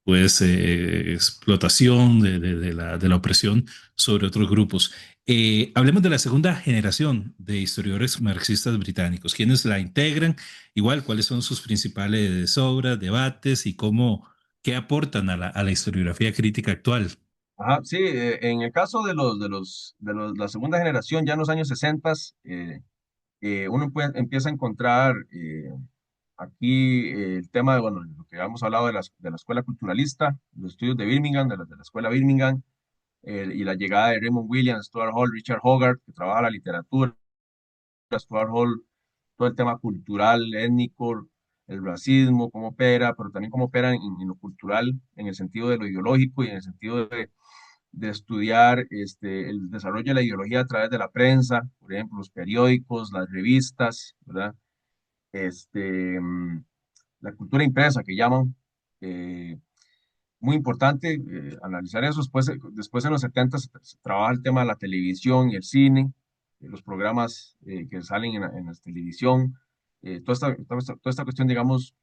pues, explotación, de la opresión sobre otros grupos. Hablemos de la segunda generación de historiadores marxistas británicos, quienes la integran. Igual, ¿cuáles son sus principales obras, debates y cómo, qué aportan a la historiografía crítica actual?
Ajá, sí, en el caso la segunda generación, ya en los años 60, empieza a encontrar aquí el tema de, bueno, lo que habíamos hablado de la escuela culturalista, los estudios de Birmingham, de la escuela Birmingham, y la llegada de Raymond Williams, Stuart Hall, Richard Hogarth, que trabaja la literatura, Stuart Hall, todo el tema cultural, étnico, el racismo, cómo opera, pero también cómo opera en lo cultural, en el sentido de lo ideológico y en el sentido de estudiar el desarrollo de la ideología a través de la prensa, por ejemplo, los periódicos, las revistas, ¿verdad? Este, mm, la cultura impresa que llaman. eh, Muy importante analizar eso. Después en los 70 se trabaja el tema de la televisión y el cine, los programas que salen en la televisión. Toda esta cuestión, digamos,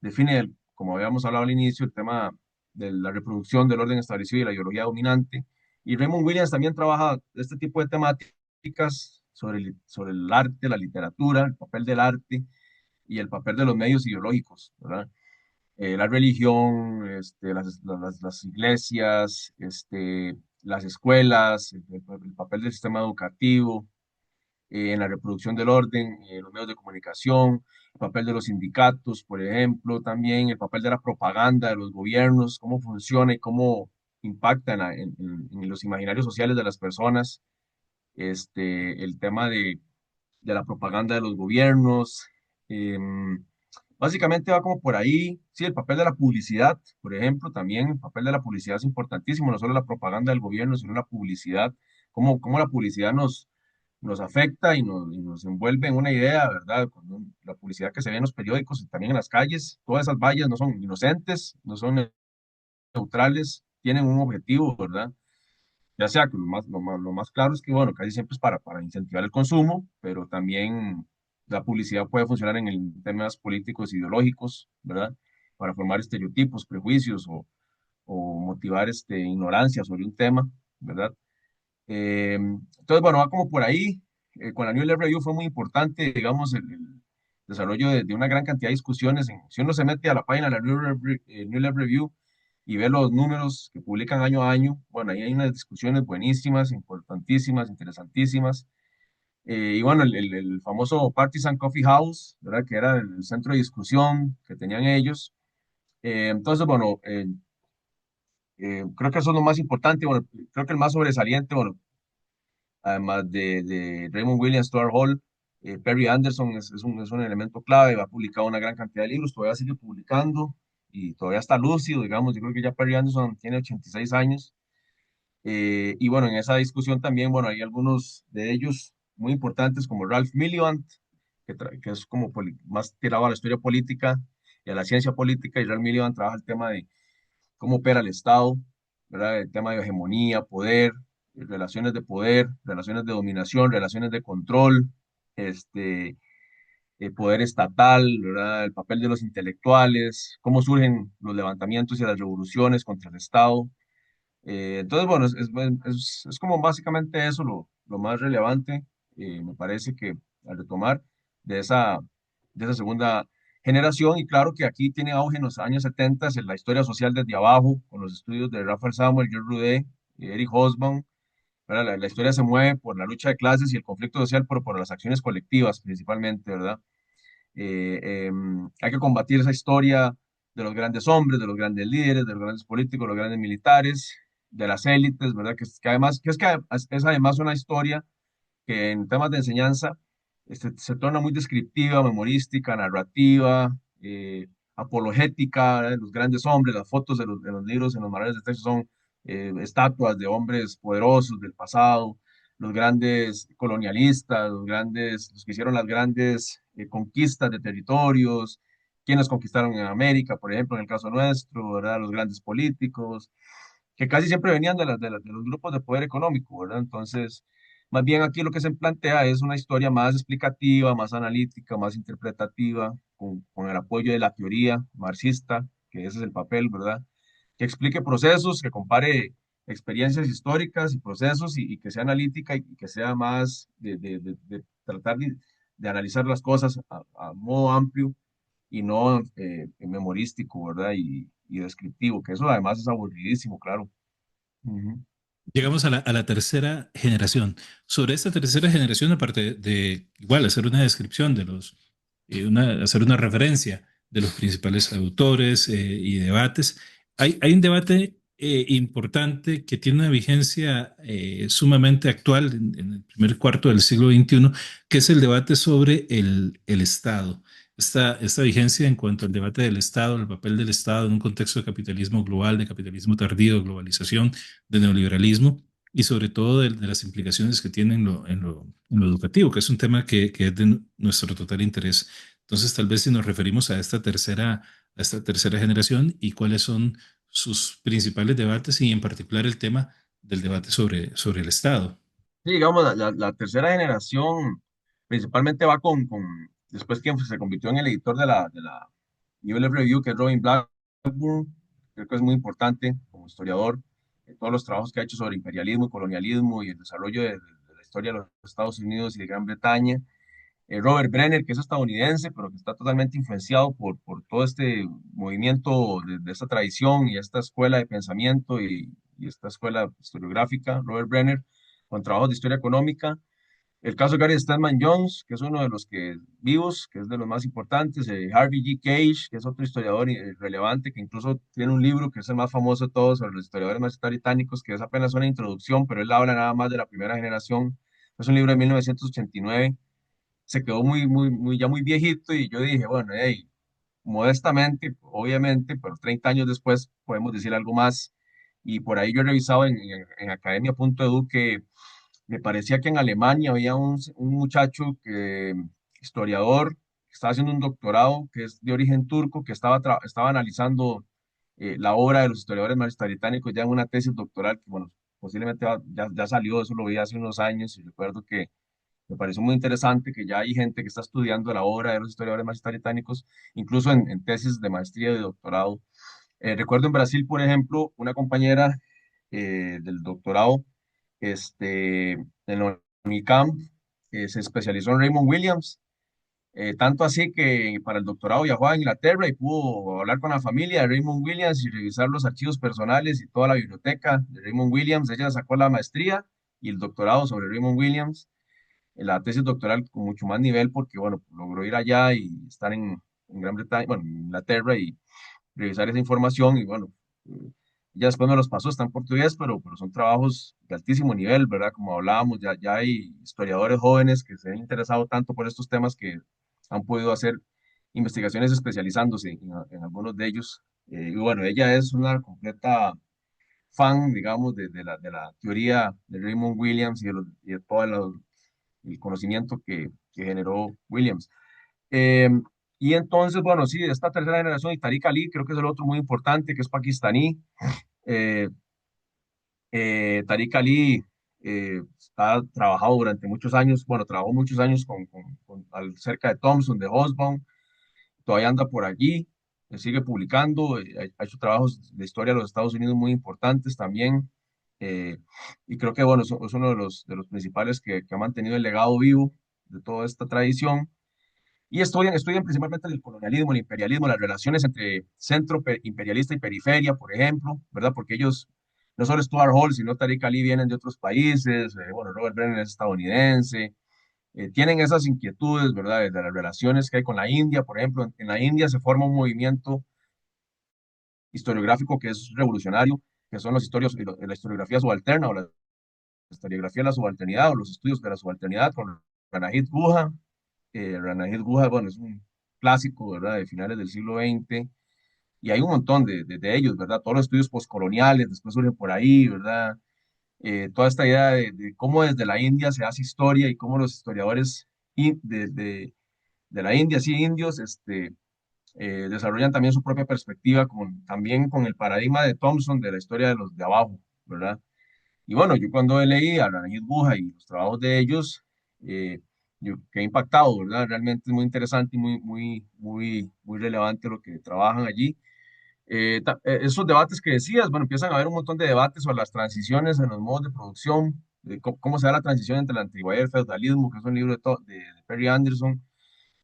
define, como habíamos hablado al inicio, el tema de la reproducción del orden establecido y la ideología dominante. Y Raymond Williams también trabaja este tipo de temáticas sobre el arte, la literatura, el papel del arte y el papel de los medios ideológicos, ¿verdad? La religión, las iglesias, las escuelas, el papel del sistema educativo, en la reproducción del orden, los medios de comunicación, el papel de los sindicatos, por ejemplo, también el papel de la propaganda de los gobiernos, cómo funciona y cómo impacta en los imaginarios sociales de las personas, el tema de la propaganda de los gobiernos. Básicamente va como por ahí, sí, el papel de la publicidad, por ejemplo, también el papel de la publicidad es importantísimo, no solo la propaganda del gobierno, sino la publicidad, cómo la publicidad nos afecta y nos envuelve en una idea, ¿verdad? La publicidad que se ve en los periódicos y también en las calles, todas esas vallas no son inocentes, no son neutrales, tienen un objetivo, ¿verdad? Ya sea que lo más claro es que, bueno, casi siempre es para incentivar el consumo, pero también la publicidad puede funcionar en temas políticos, ideológicos, ¿verdad? Para formar estereotipos, prejuicios o motivar ignorancia sobre un tema, ¿verdad? Entonces, bueno, va como por ahí. Con la New Left Review fue muy importante, digamos, el desarrollo de una gran cantidad de discusiones. Si uno se mete a la página de la New Left Review y ve los números que publican año a año, bueno, ahí hay unas discusiones buenísimas, importantísimas, interesantísimas. Y bueno, el famoso Partisan Coffee House, ¿verdad? Que era el centro de discusión que tenían ellos. Entonces, bueno, creo que eso es lo más importante. Bueno, creo que el más sobresaliente, bueno, además de Raymond Williams, Stuart Hall, Perry Anderson es un elemento clave, ha publicado una gran cantidad de libros, todavía sigue publicando y todavía está lúcido, digamos, yo creo que ya Perry Anderson tiene 86 años. Y bueno, en esa discusión también, bueno, hay algunos de ellos muy importantes como Ralph Miliband, que es como más tirado a la historia política y a la ciencia política, y Ralph Miliband trabaja el tema de cómo opera el Estado, ¿verdad? El tema de hegemonía, poder, relaciones de poder, relaciones de dominación, relaciones de control, este, el poder estatal, ¿verdad? El papel de los intelectuales, cómo surgen los levantamientos y las revoluciones contra el Estado. Entonces, bueno, es como básicamente eso lo más relevante, me parece que al retomar de de esa segunda generación, y claro que aquí tiene auge en los años 70 en la historia social desde abajo, con los estudios de Raphael Samuel, George Roudet, Eric Hobsbawm, ¿verdad? La historia se mueve por la lucha de clases y el conflicto social, pero por las acciones colectivas principalmente, ¿verdad? Hay que combatir esa historia de los grandes hombres, de los grandes líderes, de los grandes políticos, los grandes militares, de las élites, ¿verdad? Es además una historia que en temas de enseñanza se torna muy descriptiva, memorística, narrativa, apologética, ¿verdad? Los grandes hombres, las fotos de los libros en los manuales de texto son estatuas de hombres poderosos del pasado, los grandes colonialistas, los que hicieron las grandes conquistas de territorios, quiénes conquistaron en América, por ejemplo, en el caso nuestro, ¿verdad? Los grandes políticos, que casi siempre venían de los grupos de poder económico, ¿verdad? Entonces, más bien aquí lo que se plantea es una historia más explicativa, más analítica, más interpretativa, con el apoyo de la teoría marxista, que ese es el papel, ¿verdad? Que explique procesos, que compare experiencias históricas y procesos y que sea analítica y que sea más de tratar de analizar las cosas a modo amplio y no memorístico, ¿verdad? Y descriptivo, que eso además es aburridísimo, claro. Ujú.
Llegamos a la tercera generación. Sobre esta tercera generación, aparte de igual hacer una descripción de hacer una referencia de los principales autores y debates, hay un debate importante que tiene una vigencia sumamente actual en el primer cuarto del siglo XXI, que es el debate sobre el Estado. Esta vigencia en cuanto al debate del Estado, el papel del Estado en un contexto de capitalismo global, de capitalismo tardío, de globalización, de neoliberalismo y sobre todo de las implicaciones que tiene en lo educativo, que es un tema que es de nuestro total interés. Entonces, tal vez si nos referimos a esta tercera generación y cuáles son sus principales debates y en particular el tema del debate sobre el Estado.
Sí, digamos, la tercera generación principalmente va después quien se convirtió en el editor de la ULF Review, que es Robin Blackburn, creo que es muy importante como historiador, todos los trabajos que ha hecho sobre imperialismo y colonialismo y el desarrollo de la historia de los Estados Unidos y de Gran Bretaña. Robert Brenner, que es estadounidense, pero que está totalmente influenciado por todo este movimiento de esta tradición y esta escuela de pensamiento y esta escuela historiográfica, Robert Brenner, con trabajos de historia económica. El caso de Gary Stedman Jones, que es uno de los que vivos, que es de los más importantes. Harvey G. Cage, que es otro historiador relevante, que incluso tiene un libro que es el más famoso de todos sobre los historiadores más británicos, que es apenas una introducción, pero él habla nada más de la primera generación. Es un libro de 1989, se quedó ya muy viejito y yo dije, bueno, hey, modestamente, obviamente, pero 30 años después podemos decir algo más. Y por ahí yo he revisado en academia.edu que me parecía que en Alemania había un muchacho historiador, que estaba haciendo un doctorado, que es de origen turco, que estaba analizando la obra de los historiadores británicos ya en una tesis doctoral que, bueno, posiblemente ya salió, eso lo vi hace unos años y recuerdo que me pareció muy interesante que ya hay gente que está estudiando la obra de los historiadores británicos, incluso en tesis de maestría y de doctorado. Recuerdo en Brasil, por ejemplo, una compañera del doctorado en la Unicamp, se especializó en Raymond Williams, tanto así que para el doctorado viajó a Inglaterra y pudo hablar con la familia de Raymond Williams y revisar los archivos personales y toda la biblioteca de Raymond Williams. Ella sacó la maestría y el doctorado sobre Raymond Williams, la tesis doctoral con mucho más nivel porque, bueno, logró ir allá y estar en Gran Bretaña, bueno, en Inglaterra y revisar esa información y, bueno, ya después me los pasó, está en portugués, pero son trabajos de altísimo nivel, ¿verdad? Como hablábamos, ya hay historiadores jóvenes que se han interesado tanto por estos temas que han podido hacer investigaciones especializándose en algunos de ellos. Y bueno, ella es una completa fan, digamos, de la teoría de Raymond Williams y de todo el conocimiento que generó Williams. Eh, y entonces, bueno, sí, de esta tercera generación, y Tariq Ali, creo que es el otro muy importante, que es pakistaní. Eh, Tariq Ali ha trabajado durante muchos años, bueno, trabajó muchos años cerca de Thompson, de Hobsbawm, todavía anda por allí, sigue publicando, ha hecho trabajos de historia de los Estados Unidos muy importantes también. eh, y creo que, bueno, es uno de los principales que ha mantenido el legado vivo de toda esta tradición. Y estudian principalmente el colonialismo, el imperialismo, las relaciones entre centro imperialista y periferia, por ejemplo, ¿verdad? Porque ellos, no solo Stuart Hall, sino Tariq Ali vienen de otros países, bueno, Robert Brennan es estadounidense, tienen esas inquietudes, ¿verdad? De las relaciones que hay con la India, por ejemplo, en la India se forma un movimiento historiográfico que es revolucionario, que son los historios, la historiografía subalterna o la historiografía de la subalternidad o los estudios de la subalternidad con Ranajit Guha. Ranajit Guha, bueno, es un clásico, ¿verdad?, de finales del siglo XX, y hay un montón de ellos, ¿verdad? Todos los estudios postcoloniales después surgen por ahí, ¿verdad? Toda esta idea de cómo desde la India se hace historia y cómo los historiadores de la India, sí, indios, desarrollan también su propia perspectiva, también con el paradigma de Thompson de la historia de los de abajo, ¿verdad? Y bueno, yo cuando leí a Ranjit Buja y los trabajos de ellos, eh, yo quedé impactado, ¿verdad? Realmente es muy interesante y muy relevante lo que trabajan allí. Esos debates que decías, bueno, empiezan a haber un montón de debates sobre las transiciones en los modos de producción, de cómo se da la transición entre la antigüedad y el feudalismo, que es un libro de Perry Anderson.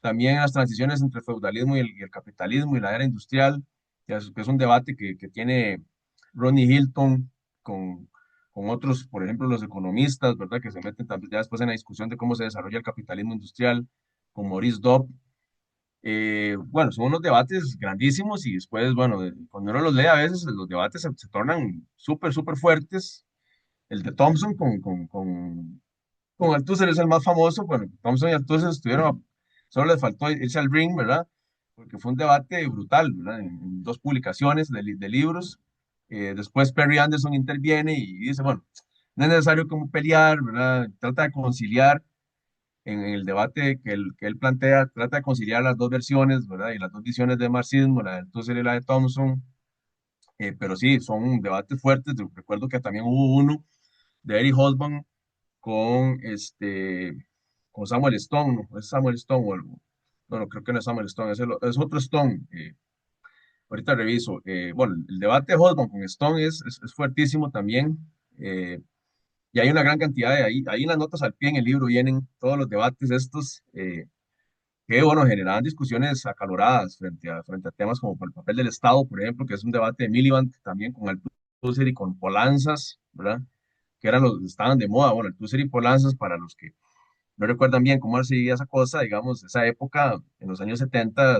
También las transiciones entre el feudalismo y el capitalismo y la era industrial, que es un debate que tiene Ronnie Hilton con, con otros, por ejemplo, los economistas, ¿verdad? Que se meten también ya después en la discusión de cómo se desarrolla el capitalismo industrial, con Maurice Dobb. Bueno, son unos debates grandísimos y después, bueno, cuando uno los lee a veces los debates se tornan súper fuertes. El de Thompson con Althusser es el más famoso. Bueno, Thompson y Althusser solo les faltó irse al ring, ¿verdad? Porque fue un debate brutal, ¿verdad? En dos publicaciones de libros. Después Perry Anderson interviene y dice, bueno, no es necesario como pelear, ¿verdad? Trata de conciliar en el debate que él plantea, trata de conciliar las dos versiones, ¿verdad? Y las dos visiones de marxismo, la de Althusser y la de Thompson. Pero sí, son debates fuertes. Yo recuerdo que también hubo uno de Eric Hobsbawm con con Samuel Stone, ¿no? Es Samuel Stone o algo. No, no, creo que no es Samuel Stone, es otro Stone. Ahorita reviso. Bueno, el debate de Hobsbawm con Stone es fuertísimo también. eh, y hay una gran cantidad ahí en las notas al pie en el libro vienen todos los debates estos, que, bueno, generaban discusiones acaloradas frente a temas como el papel del Estado, por ejemplo, que es un debate de Miliband también con Althusser y con Polanzas, ¿verdad? Que eran estaban de moda. Bueno, Althusser y Polanzas, para los que no recuerdan bien cómo se vivía esa cosa, digamos, esa época, en los años 70,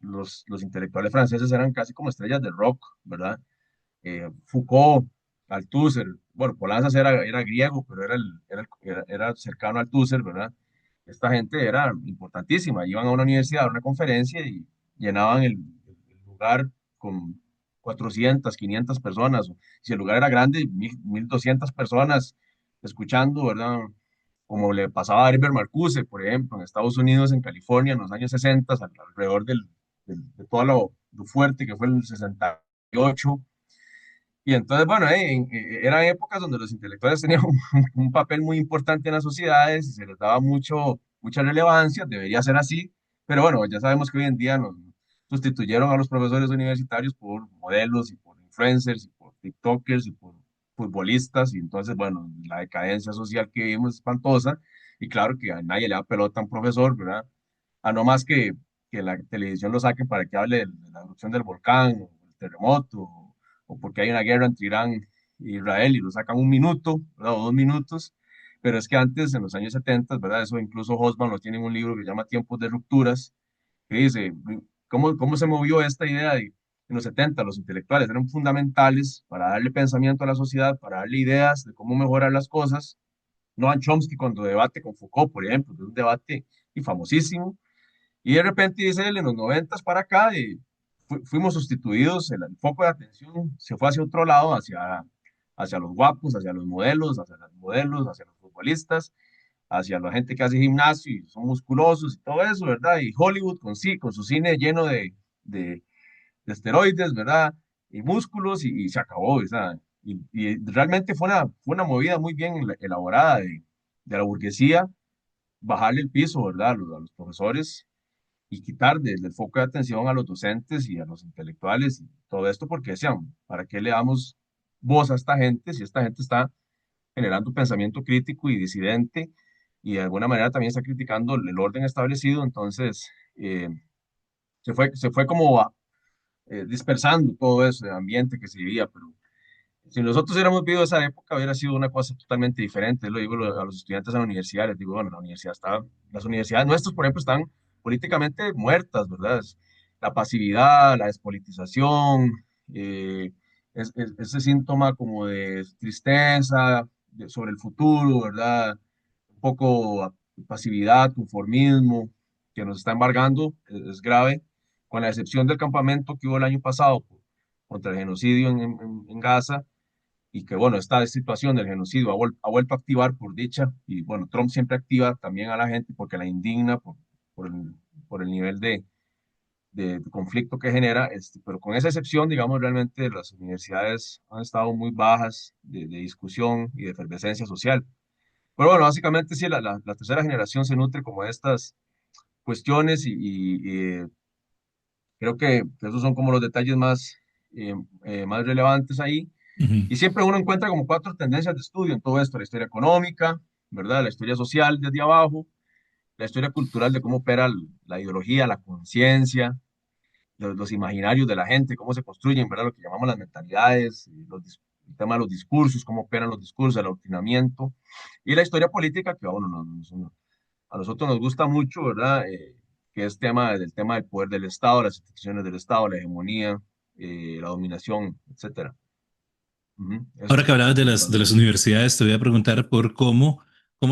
los intelectuales franceses eran casi como estrellas de rock, ¿verdad? Foucault, Althusser, bueno, Polanzas era griego, pero era cercano a Althusser, ¿verdad? Esta gente era importantísima, iban a una universidad, a una conferencia y llenaban el lugar con 400, 500 personas. Si el lugar era grande, 1200 personas escuchando, ¿verdad? Como le pasaba a Herbert Marcuse, por ejemplo, en Estados Unidos, en California, en los años 60, alrededor de todo lo fuerte que fue el 68. Y entonces, bueno, eran épocas donde los intelectuales tenían un papel muy importante en las sociedades y se les daba mucha relevancia, debería ser así, pero bueno, ya sabemos que hoy en día nos sustituyeron a los profesores universitarios por modelos y por influencers y por TikTokers y por futbolistas, y entonces, bueno, la decadencia social que vivimos es espantosa, y claro que a nadie le da pelota a un profesor, ¿verdad? A no más que la televisión lo saque para que hable de la erupción del volcán, o el terremoto, o porque hay una guerra entre Irán e Israel y lo sacan un minuto, ¿verdad? O 2 minutos. Pero es que antes, en los años 70, ¿verdad? Eso incluso Hobsbawm lo tiene en un libro que se llama Tiempos de Rupturas, que dice, ¿cómo se movió esta idea de, en los 70 los intelectuales eran fundamentales para darle pensamiento a la sociedad, para darle ideas de cómo mejorar las cosas? Noam Chomsky cuando debate con Foucault, por ejemplo, que es un debate y famosísimo, y de repente dice él, en los 90 para acá, fuimos sustituidos, el foco de atención se fue hacia otro lado, hacia los guapos, hacia los modelos, hacia las modelos, hacia los futbolistas, hacia la gente que hace gimnasio y son musculosos y todo eso, ¿verdad? Y Hollywood sí, con su cine lleno de, de esteroides, ¿verdad? Y músculos y se acabó, ¿verdad? Y realmente fue una movida muy bien elaborada de la burguesía, bajarle el piso, ¿verdad? A los profesores y quitar desde el foco de atención a los docentes y a los intelectuales y todo esto porque decían, ¿para qué le damos voz a esta gente si esta gente está generando pensamiento crítico y disidente y de alguna manera también está criticando el orden establecido? Entonces, se fue como dispersando todo ese ambiente que se vivía, pero si nosotros hubiéramos vivido esa época, hubiera sido una cosa totalmente diferente. Lo digo a los estudiantes de la universidad, les digo, bueno, las universidades nuestras, por ejemplo, están políticamente muertas, ¿verdad? La pasividad, la despolitización, eh, ese síntoma como de tristeza sobre el futuro, ¿verdad? Un poco pasividad, conformismo, que nos está embargando, es grave, con la excepción del campamento que hubo el año pasado contra el genocidio en Gaza, y que bueno, esta situación del genocidio ha vuelto a activar por dicha, y bueno, Trump siempre activa también a la gente porque la indigna por el nivel de conflicto que genera, pero con esa excepción, digamos, realmente las universidades han estado muy bajas de discusión y de efervescencia social. Pero bueno, básicamente sí, la tercera generación se nutre como de estas cuestiones y creo que esos son como los detalles más relevantes ahí.
Ujú.
Y siempre uno encuentra como cuatro tendencias de estudio en todo esto: la historia económica, ¿verdad? La historia social desde abajo, la historia cultural de cómo opera la ideología, la conciencia, los imaginarios de la gente, cómo se construyen, ¿verdad? Lo que llamamos las mentalidades, el tema de los discursos, cómo operan los discursos, el adoctrinamiento, y la historia política, que bueno, a nosotros nos gusta mucho, ¿verdad? Que es del tema del poder del Estado, las instituciones del Estado, la hegemonía, la dominación, etcétera. Ujú.
Ahora
Eso
que hablabas de de las
principalmente.
universidades, te voy a preguntar por cómo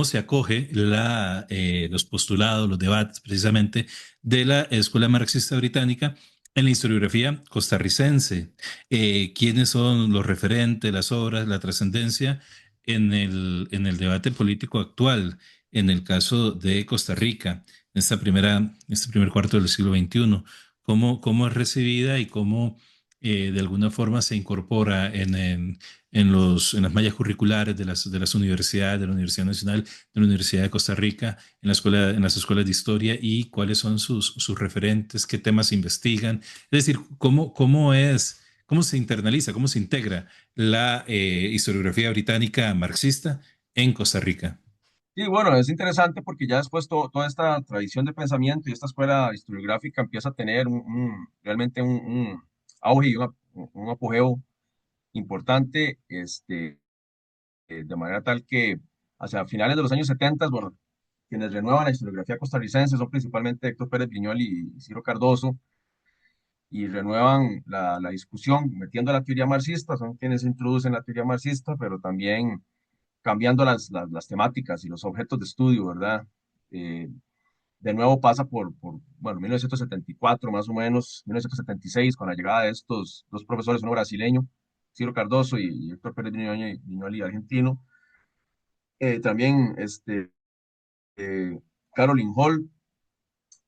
se acoge los postulados, los debates precisamente de la Escuela Marxista Británica en la historiografía costarricense. ¿Quiénes son los referentes, las obras, la trascendencia en el debate político actual, en el caso de Costa Rica, en este primer cuarto del siglo XXI? ¿Cómo es recibida y cómo de alguna forma se incorpora en las mallas curriculares de las universidades, de la Universidad Nacional, de la Universidad de Costa Rica, en las escuelas de historia y cuáles son sus referentes, qué temas se investigan? Es decir, cómo se internaliza, cómo se integra la historiografía británica marxista en Costa Rica.
Sí, bueno, es interesante porque ya después toda esta tradición de pensamiento y esta escuela historiográfica empieza a tener realmente un auge y un apogeo importante, de manera tal que hacia finales de los años 70, bueno, quienes renuevan la historiografía costarricense son principalmente Héctor Pérez Viñol y Ciro Cardoso, y renuevan la discusión metiendo la teoría marxista, son quienes introducen la teoría marxista, pero también cambiando las temáticas y los objetos de estudio, ¿verdad? Eh, de nuevo pasa bueno, 1974 más o menos, 1976, con la llegada de estos dos profesores, uno brasileño, Ciro Cardoso y Héctor Pérez Viñoli, argentino. También Caroline Hall,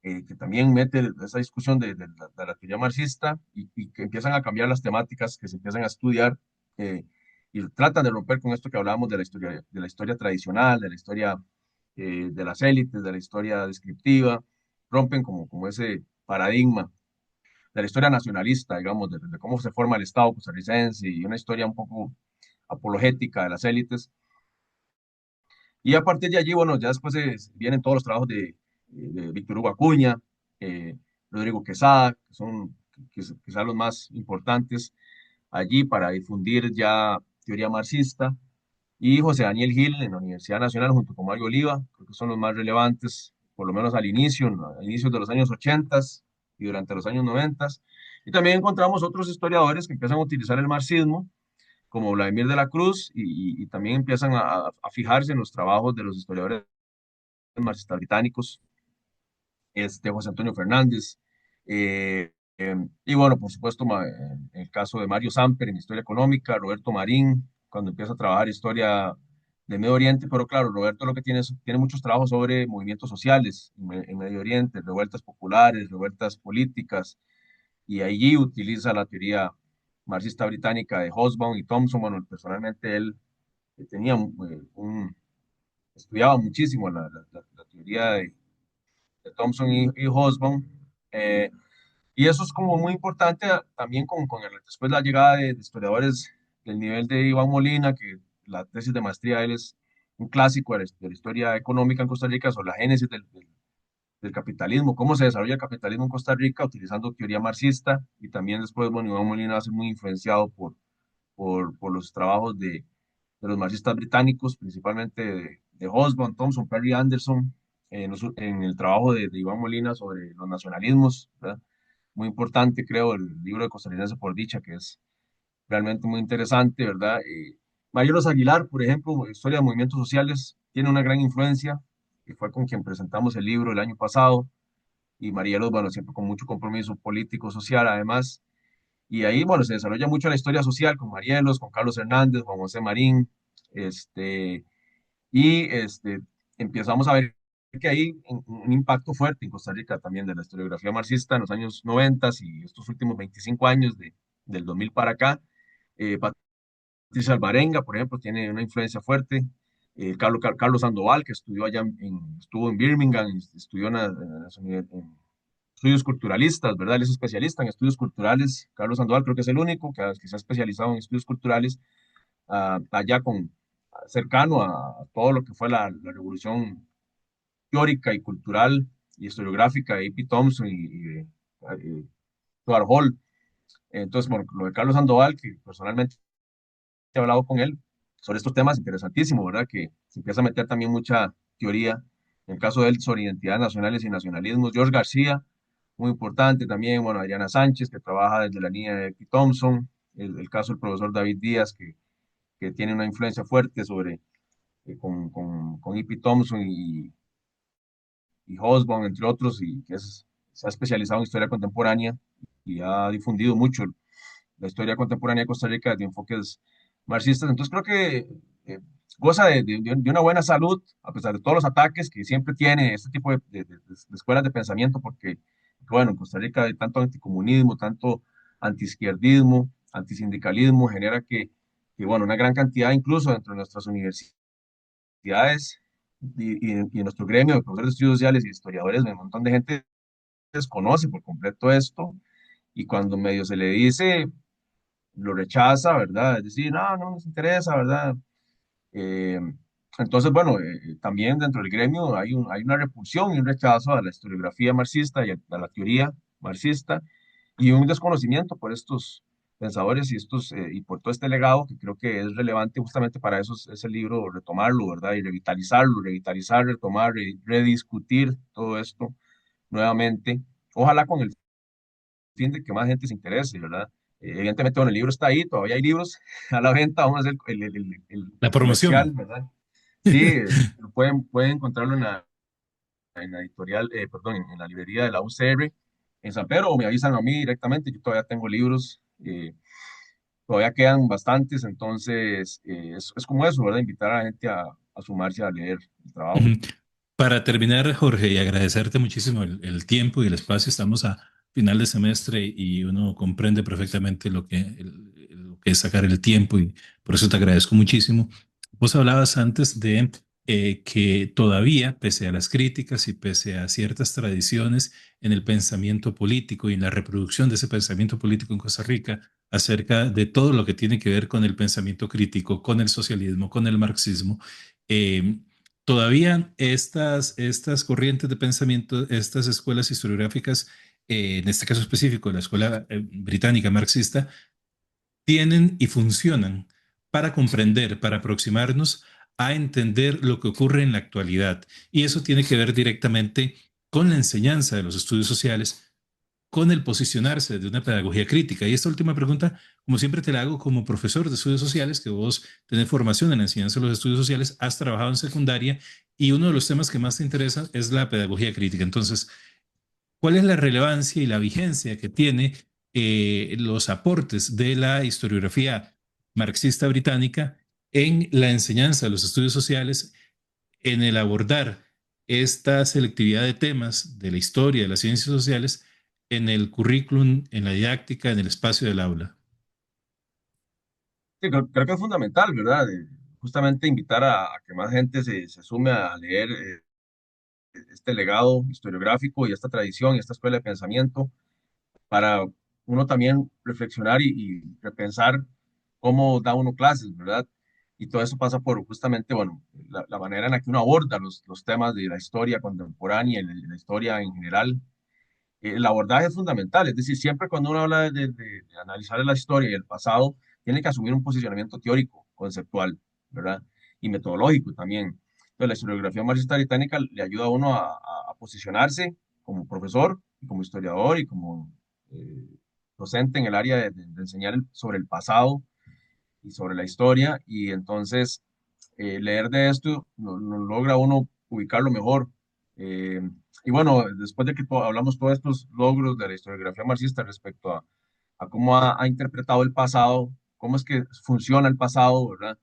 que también mete esa discusión de la teoría marxista y que empiezan a cambiar las temáticas que se empiezan a estudiar, eh, y tratan de romper con esto que hablábamos de la historia tradicional, de la historia de las élites, de la historia descriptiva, rompen como ese paradigma de la historia nacionalista, digamos, de cómo se forma el Estado costarricense y una historia un poco apologética de las élites. Y a partir de allí, bueno, ya después vienen todos los trabajos de Víctor Hugo Acuña, eh, Rodrigo Quesada, que son quizás los más importantes allí para difundir ya teoría marxista, y José Daniel Gil en la Universidad Nacional junto con Mario Oliva, creo que son los más relevantes, por lo menos al inicio, ¿no? A inicios de los años 80 y durante los años 90. Y también encontramos otros historiadores que empiezan a utilizar el marxismo como Vladimir de la Cruz, y también empiezan a fijarse en los trabajos de los historiadores marxistas británicos, José Antonio Fernández, y bueno, por supuesto, en el caso de Mario Samper en Historia Económica, Roberto Marín, cuando empieza a trabajar historia de Medio Oriente, pero claro, Roberto lo que tiene muchos trabajos sobre movimientos sociales en Medio Oriente, revueltas populares, revueltas políticas, y allí utiliza la teoría marxista británica de Hobsbawm y Thompson. Bueno, personalmente él tenía estudiaba muchísimo la teoría de Thompson y Hobsbawm, eh, y eso es como muy importante también después la llegada de historiadores del nivel de Iván Molina, que la tesis de maestría de él es un clásico de la historia económica en Costa Rica sobre la génesis del capitalismo, cómo se desarrolla el capitalismo en Costa Rica utilizando teoría marxista, y también después, bueno, Iván Molina va a ser muy influenciado por los trabajos de los marxistas británicos, principalmente de Hobsbawm, Thompson, Perry Anderson, en el trabajo de Iván Molina sobre los nacionalismos, ¿verdad? Muy importante, creo, el libro de Costarricense por Dicha, que es realmente muy interesante, ¿verdad? Mayeros Aguilar, por ejemplo, Historia de Movimientos Sociales, tiene una gran influencia, que fue con quien presentamos el libro el año pasado, y Marielos, bueno, siempre con mucho compromiso político, social, además. Y ahí, bueno, se desarrolla mucho la historia social con Marielos, con Carlos Hernández, Juan José Marín, este, y empezamos a ver que hay un impacto fuerte en Costa Rica también de la historiografía marxista en los años 90 y estos últimos 25 años del 2000 para acá. Patricia Alvarenga, por ejemplo, tiene una influencia fuerte. Carlos Sandoval, que estudió allá, estuvo en Birmingham, estudió en estudios culturalistas, ¿verdad? Él es especialista en estudios culturales. Carlos Sandoval creo que es el único que se ha especializado en estudios culturales, allá cercano a todo lo que fue la revolución teórica y cultural y historiográfica de E.P. Thompson y Stuart Hall. Entonces, bueno, lo de Carlos Sandoval, que personalmente he hablado con él sobre estos temas, interesantísimo, ¿verdad? Que se empieza a meter también mucha teoría, en el caso de él, sobre identidades nacionales y nacionalismos. George García, muy importante también, bueno, Adriana Sánchez, que trabaja desde la línea de E.P. Thompson, el caso del profesor David Díaz, que tiene una influencia fuerte sobre, con E.P. Thompson y Hobsbawm, entre otros, y que se ha especializado en historia contemporánea y ha difundido mucho la historia contemporánea de Costa Rica de enfoques marxistas. Entonces creo que goza de una buena salud, a pesar de todos los ataques que siempre tiene este tipo de escuelas de pensamiento, porque, bueno, en Costa Rica hay tanto anticomunismo, tanto antiizquierdismo, antisindicalismo, genera bueno, una gran cantidad, incluso dentro de nuestras universidades y en nuestro gremio de profesores de estudios sociales y historiadores, un montón de gente desconoce por completo esto, y cuando medio se le dice, lo rechaza, ¿verdad? Es decir, no, no nos interesa, ¿verdad? Eh, entonces, bueno, también dentro del gremio hay una repulsión y un rechazo a la historiografía marxista y a la teoría marxista, y un desconocimiento por estos pensadores y por todo este legado que creo que es relevante justamente para eso es el libro, retomarlo, ¿verdad? Y revitalizar, retomar, rediscutir todo esto nuevamente, ojalá con el fin de que más gente se interese, ¿verdad? Evidentemente, bueno, el libro está ahí, todavía hay libros a la venta, vamos a hacer
La
el comercial,
promoción.
¿verdad? Sí, pueden encontrarlo en la editorial, perdón, en la librería de la UCR en San Pedro, o me avisan a mí directamente, yo todavía tengo libros, todavía quedan bastantes, entonces es como eso, ¿verdad? Invitar a la gente a sumarse a leer el trabajo.
Ujú. Para terminar, Jorge, y agradecerte muchísimo el tiempo y el espacio, estamos a final de semestre y uno comprende perfectamente lo que es sacar el tiempo y por eso te agradezco muchísimo. Vos hablabas antes de que todavía, pese a las críticas y pese a ciertas tradiciones en el pensamiento político y en la reproducción de ese pensamiento político en Costa Rica, acerca de todo lo que tiene que ver con el pensamiento crítico, con el socialismo, con el marxismo, eh, todavía estas corrientes de pensamiento, estas escuelas historiográficas, en este caso específico, la escuela británica marxista, tienen y funcionan para comprender, para aproximarnos a entender lo que ocurre en la actualidad. Y eso tiene que ver directamente con la enseñanza de los estudios sociales, con el posicionarse de una pedagogía crítica. Y esta última pregunta, como siempre te la hago como profesor de estudios sociales, que vos tenés formación en la enseñanza de los estudios sociales, has trabajado en secundaria y uno de los temas que más te interesa es la pedagogía crítica. Entonces, ¿cuál es la relevancia y la vigencia que tiene los aportes de la historiografía marxista británica en la enseñanza de los estudios sociales, en el abordar esta selectividad de temas de la historia, de las ciencias sociales, en el currículum, en la didáctica, en el espacio del aula?
Sí, creo que es fundamental, ¿verdad? Justamente invitar a que más gente se sume a leer este legado historiográfico y esta tradición y esta escuela de pensamiento para uno también reflexionar y repensar cómo da uno clases, ¿verdad? Y todo eso pasa por justamente, bueno, la manera en la que uno aborda los temas de la historia contemporánea y la historia en general. El abordaje es fundamental, es decir, siempre cuando uno habla de analizar la historia y el pasado, tiene que asumir un posicionamiento teórico, conceptual, ¿verdad? Y metodológico también. Entonces, la historiografía marxista británica le ayuda a uno a posicionarse como profesor, y como historiador y como eh, docente en el área de enseñar sobre el pasado y sobre la historia. Y entonces, leer de esto lo logra uno ubicarlo mejor. Eh, y bueno, después de que hablamos todos estos logros de la historiografía marxista respecto a cómo ha interpretado el pasado, cómo es que funciona el pasado, ¿verdad?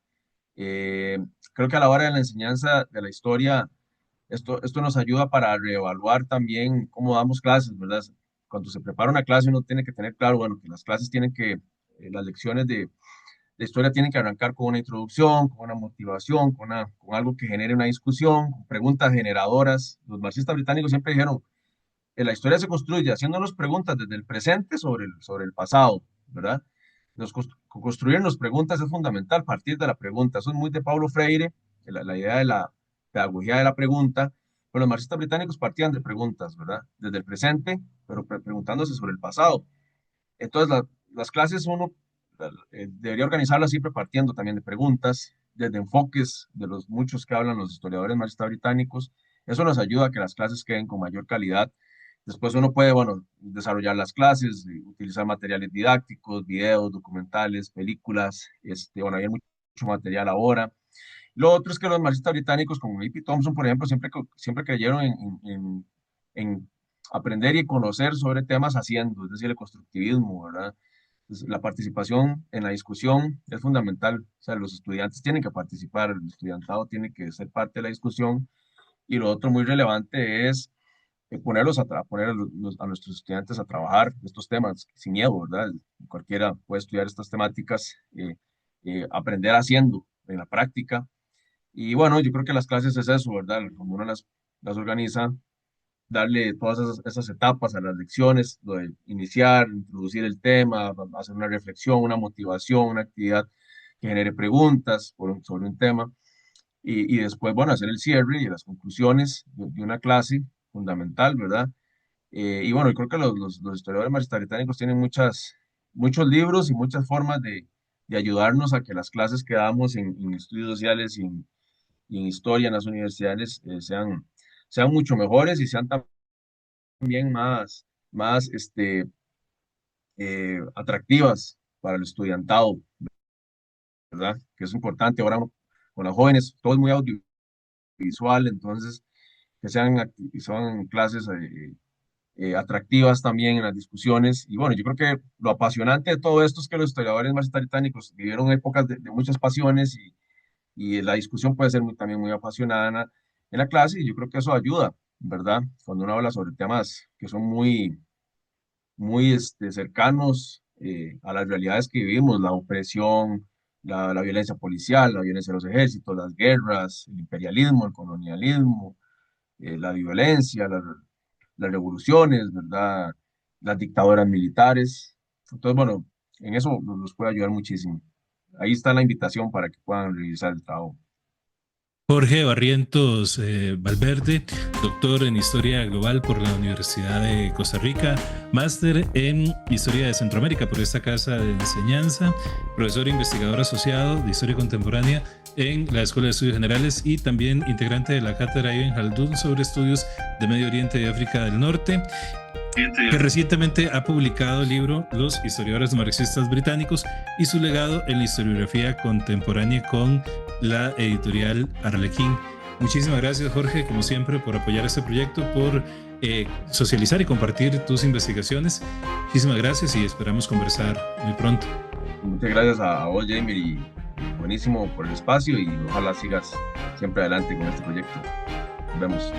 Eh, Creo que a la hora de la enseñanza de la historia Esto nos ayuda para reevaluar también cómo damos clases, ¿verdad? Cuando se prepara una clase uno tiene que tener claro, bueno, que las clases tienen que, las lecciones de historia tienen que arrancar con una introducción, con una motivación, con algo que genere una discusión, con preguntas generadoras. Los marxistas británicos siempre dijeron que la historia se construye haciéndonos preguntas desde el presente sobre el pasado, ¿verdad? Construirnos preguntas es fundamental, partir de la pregunta. Eso es muy de Paulo Freire, la idea de la pedagogía de la pregunta. Pero los marxistas británicos partían de preguntas, ¿verdad? Desde el presente, pero preguntándose sobre el pasado. Entonces, las clases uno debería organizarlas siempre partiendo también de preguntas, desde enfoques de los muchos que hablan los historiadores marxistas británicos. Eso nos ayuda a que las clases queden con mayor calidad. Después uno puede, bueno, desarrollar las clases, utilizar materiales didácticos, videos, documentales, películas, bueno, hay mucho material ahora. Lo otro es que los marxistas británicos, como E.P. Thompson, por ejemplo, siempre creyeron en aprender y conocer sobre temas haciendo, es decir, el constructivismo, ¿verdad? Entonces, la participación en la discusión es fundamental. O sea, los estudiantes tienen que participar, el estudiantado tiene que ser parte de la discusión. Y lo otro muy relevante es poner a nuestros estudiantes a trabajar estos temas sin miedo, ¿verdad? Cualquiera puede estudiar estas temáticas, aprender haciendo en la práctica. Y bueno, yo creo que las clases es eso, ¿verdad? Cuando uno las organiza, darle todas esas etapas a las lecciones, lo de iniciar, introducir el tema, hacer una reflexión, una motivación, una actividad que genere preguntas sobre un tema y después, bueno, hacer el cierre y las conclusiones de una clase fundamental, ¿verdad? Y bueno, yo creo que los historiadores marxista-británicos tienen muchos libros y muchas formas de ayudarnos a que las clases que damos en estudios sociales y en historia en las universidades sean mucho mejores y sean también más atractivas para el estudiantado, ¿verdad? Que es importante ahora con las jóvenes, todo es muy audiovisual, entonces que son clases atractivas también en las discusiones. Y bueno, yo creo que lo apasionante de todo esto es que los historiadores más británicos vivieron épocas de muchas pasiones y la discusión puede ser también muy apasionada en la clase y yo creo que eso ayuda, ¿verdad? Cuando uno habla sobre temas que son muy cercanos a las realidades que vivimos, la opresión, la violencia policial, la violencia de los ejércitos, las guerras, el imperialismo, el colonialismo, la violencia, las revoluciones, ¿verdad? Las dictaduras militares. Entonces, bueno, en eso nos puede ayudar muchísimo. Ahí está la invitación para que puedan revisar el trabajo.
Jorge Barrientos Valverde, doctor en Historia Global por la Universidad de Costa Rica, máster en Historia de Centroamérica por esta Casa de Enseñanza, profesor e investigador asociado de Historia Contemporánea en la Escuela de Estudios Generales y también integrante de la Cátedra Ibn Khaldun sobre estudios de Medio Oriente y África del Norte, que recientemente ha publicado el libro Los historiadores marxistas británicos y su legado en la historiografía contemporánea con la editorial Arlequín. Muchísimas gracias, Jorge, como siempre, por apoyar este proyecto, por socializar y compartir tus investigaciones. Muchísimas gracias y esperamos conversar muy pronto.
Muchas gracias a vos, Jamie, y buenísimo por el espacio y ojalá sigas siempre adelante con este proyecto. Nos vemos.